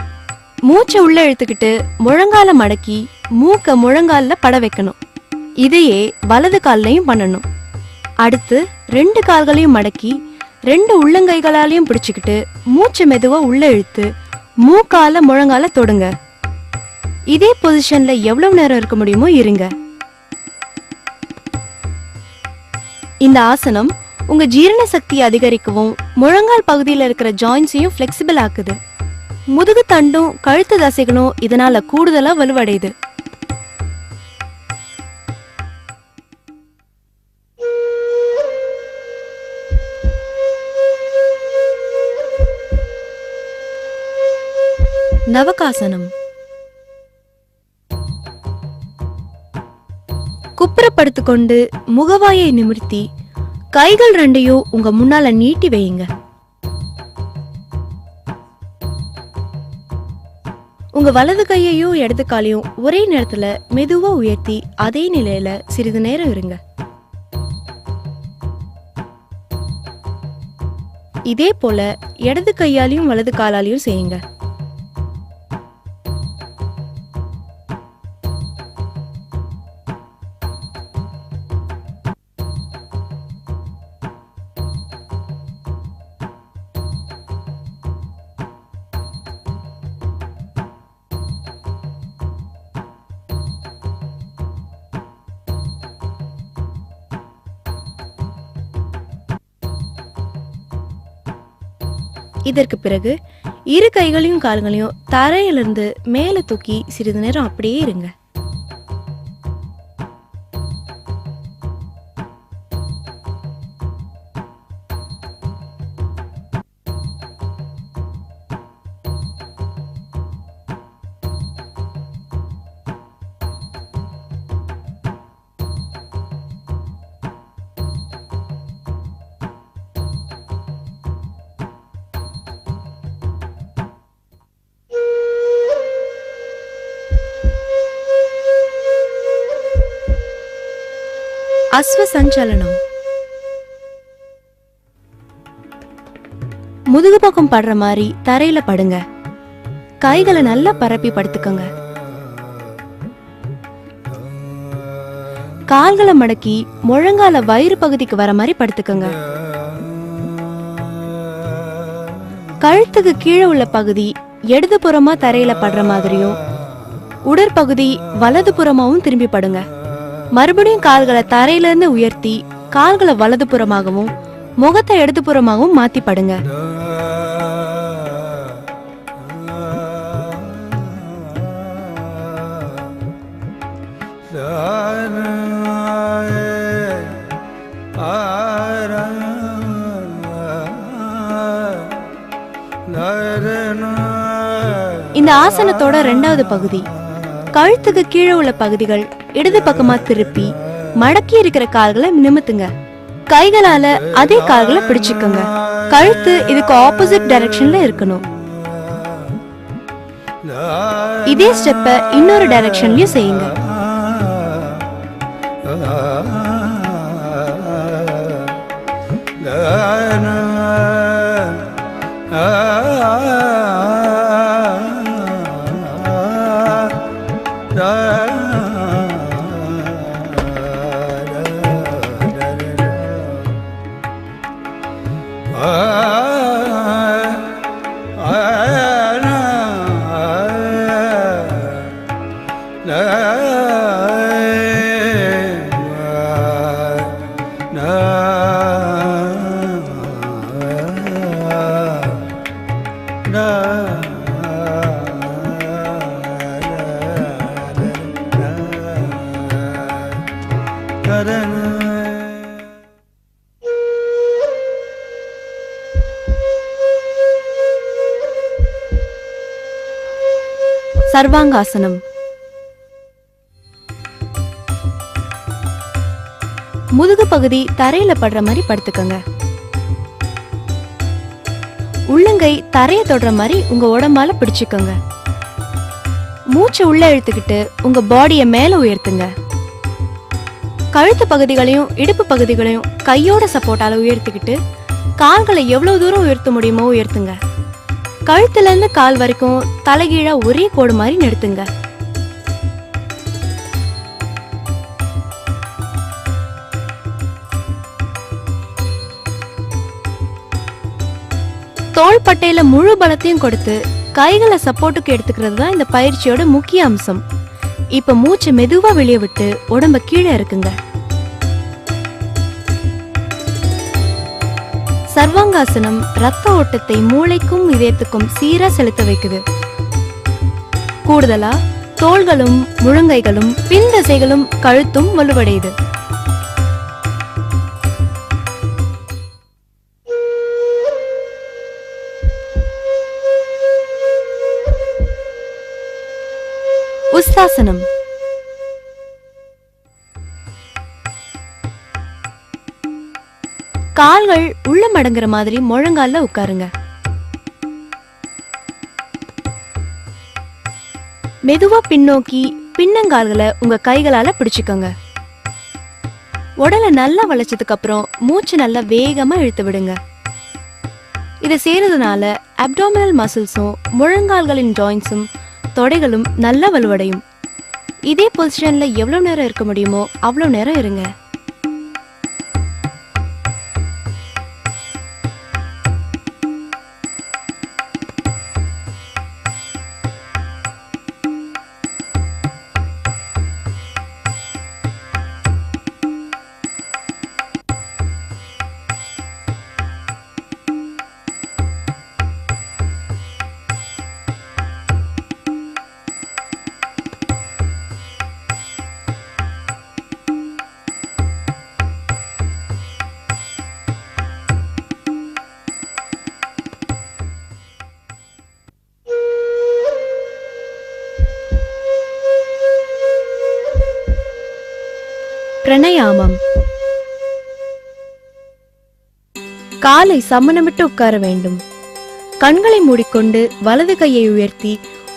மூச்சை உள்ள இழுத்துக்கிட்டு முழங்கால மடக்கி மூக்க முழங்கால பட வைக்கணும். இதையே வலது கால்லையும் பண்ணணும். அடுத்து 2 கால்களையும் மடக்கி 2 உள்ளங்கைகளாலையும் பிடிச்சுக்கிட்டு மூச்சை மெதுவா உள்ள இழுத்து மூக்கால முழங்கால தொடுங்க. இதே பொசிஷன்ல எவ்வளவு நேரம் இருக்க முடியுமோ இருங்க. இந்த ஆசனம் உங்க ஜீரண சக்தியை அதிகரிக்கவும் முழங்கால் பகுதியில் இருக்கிற ஜாயின்ஸையும் ஃபிளெக்சிபிள் ஆக்குது. முதுகு தண்டும் கழுத்து தசைகளும் இதனால கூடுதலா வலுவடையுது. நவகாசனம். குப்புறப்படுத்திக்கொண்டு முகவாயை நிமிர்த்தி கைகள் 2ஐயும் உங்க முன்னால நீட்டி வையுங்க. உங்க வலது கையையும் இடது காலையும் ஒரே நேரத்துல மெதுவா உயர்த்தி அதே நிலையில சிறிது நேரம் இருங்க. இதே போல இடது கையாலையும் வலது காலாலையும் செய்யுங்க. இதற்கு பிறகு 2 கைகளையும் கால்களையும் தரையிலிருந்து மேல தூக்கி சிறிது நேரம் அப்படியே இருங்க. அஸ்வ சஞ்சலனம். முதுகு பக்கம் படுற மாதிரி தரையில படுங்க. கைகளை நல்லா பரப்பி படுத்துக்கங்க. கால்களை மடக்கி முழங்கால வயிறு பகுதிக்கு வர மாதிரி படுத்துக்கங்க. கழுத்துக்கு கீழே உள்ள பகுதி இடது புறமா தரையில படுற மாதிரியும் உடற்பகுதி வலது புறமாவும் திரும்பி படுங்க. மறுபடியும் கால்களை தரையிலிருந்து உயர்த்தி கால்களை வலது புறமாகவும் முகத்தை இடது புறமாகவும் மாத்தி படுங்க. இந்த ஆசனத்தோட 2வது பகுதி, கழுத்துக்கு கீழே உள்ள பகுதிகள் இடது பக்கமா திருப்பி மடக்கி இருக்கிற கால்களை நிமித்துங்க. கைகளால அதே கால்களை பிடிச்சுக்கோங்க. கழுத்து இதுக்கு ஆப்போசிட் டைரக்ஷன்ல இருக்கணும். இதே ஸ்டெப்ப இன்னொரு டைரக்ஷன்லயும் செய்யுங்க. சர்வாங்காசனம். முதுகு பகுதி தரையில படுற மாதிரி படுத்துக்கங்க. உள்ளங்கை தரைய தொடுற மாதிரி உங்க உடம்பால பிடிச்சுக்கோங்க. மூச்சை உள்ள இழுத்துக்கிட்டு உங்க பாடிய மேல உயர்த்துங்க. கழுத்து பகுதிகளையும் இடுப்பு பகுதிகளையும் கையோட சப்போர்ட்டால உயர்த்திக்கிட்டு கால்களை எவ்வளவு தூரம் உயர்த்த முடியுமோ உயர்த்துங்க. கழுத்துல இருந்து கால் வரைக்கும் தலைகீழா ஒரே கோடு மாதிரி நிறுத்துங்க. தோள்பட்டையில முழு பலத்தையும் கொடுத்து கைகளை சப்போர்ட்டுக்கு எடுத்துக்கிறது தான் இந்த பயிற்சியோட முக்கிய அம்சம். இப்ப மூச்சு மெதுவா வெளியே விட்டு உடம்ப கீழே இருக்குங்க. சர்வாங்காசனம் ரத்த ஓட்டத்தை மூளைக்கும் இதயத்துக்கும் சீரா செலுத்த வைக்குது. கூடுதலா தோள்களும் முழங்கைகளும் பின் தசைகளும் கழுத்தும் வலுவடையுது. உஸ்தாசனம். கால்கள் உள்ள மடங்குற மாதிரி முழங்கால உட்காருங்க. மெதுவா பின்னோக்கி பின்னங்கால்களை உங்க கைகளால பிடிச்சுக்கோங்க. உடலை நல்லா வளைச்சதுக்கு அப்புறம் மூச்சு நல்லா வேகமா இழுத்து விடுங்க. இதை செய்யறதுனால அப்டாமினல் மசில்ஸும் முழங்கால்களின் ஜாயின்ஸும் தொடைகளும் நல்லா வலுவடையும். இதே பொசிஷன்ல எவ்வளவு நேரம் இருக்க முடியுமோ அவ்வளவு நேரம் இருங்க. பிரணயாமம். காலை சமணமிட்டு உட்கார வேண்டும். கண்களை மூடிக்கொண்டு வலது கையை உயர்த்தி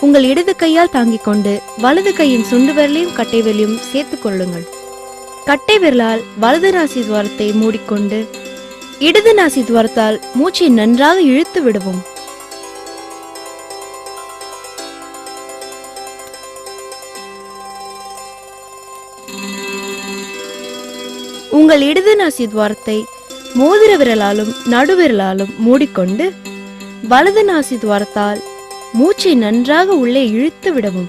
உங்கள் இடது கையால் தாங்கிக் கொண்டு வலது கையின் சுண்டு விரலையும் கட்டை விரலையும் சேர்த்துக் கொள்ளுங்கள். கட்டை விரலால் வலது நாசி துவாரத்தை மூடிக்கொண்டு இடது நாசி துவாரத்தால் மூச்சை நன்றாக இழுத்து விடுவோம். உங்கள் இடது நாசி துவாரத்தை மோதிர விரலாலும் நடுவிரலாலும் மூடிக்கொண்டு வலது நாசி துவாரத்தால் மூச்சை நன்றாக உள்ளே இழுத்து விடவும்.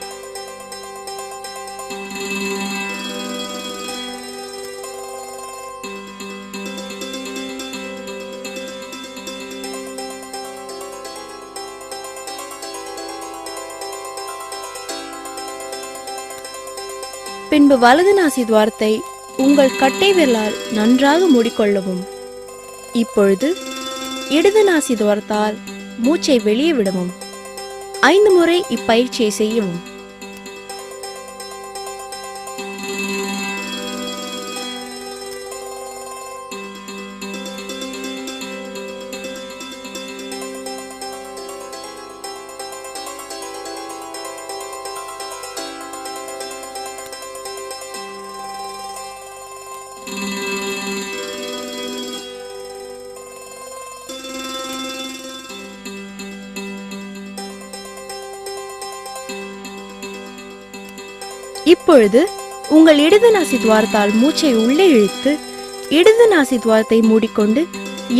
பின்பு வலது நாசி துவாரத்தை உங்கள் கட்டை விரலால் நன்றாக மூடிக்கொள்ளவும். இப்பொழுது இடது நாசி துவாரத்தால் மூச்சை வெளியே விடவும். 5 முறை இப்பயிற்சியை செய்யவும். இப்பொழுது உங்கள் இடது நாசி துவாரத்தால் மூச்சை உள்ளே இழுத்து இடது நாசி துவாரத்தை மூடிக்கொண்டு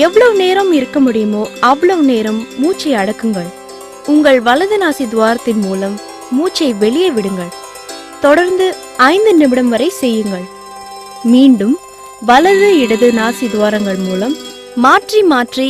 எவ்வளவு நேரம் இருக்க முடியுமோ அவ்வளவு நேரம் மூச்சை அடக்குங்கள். உங்கள் வலது நாசி துவாரத்தின் மூலம் மூச்சை வெளியே விடுங்கள். தொடர்ந்து 5 நிமிடம் வரை செய்யுங்கள். மீண்டும் வலது இடது நாசி துவாரங்கள் மூலம் மாற்றி மாற்றி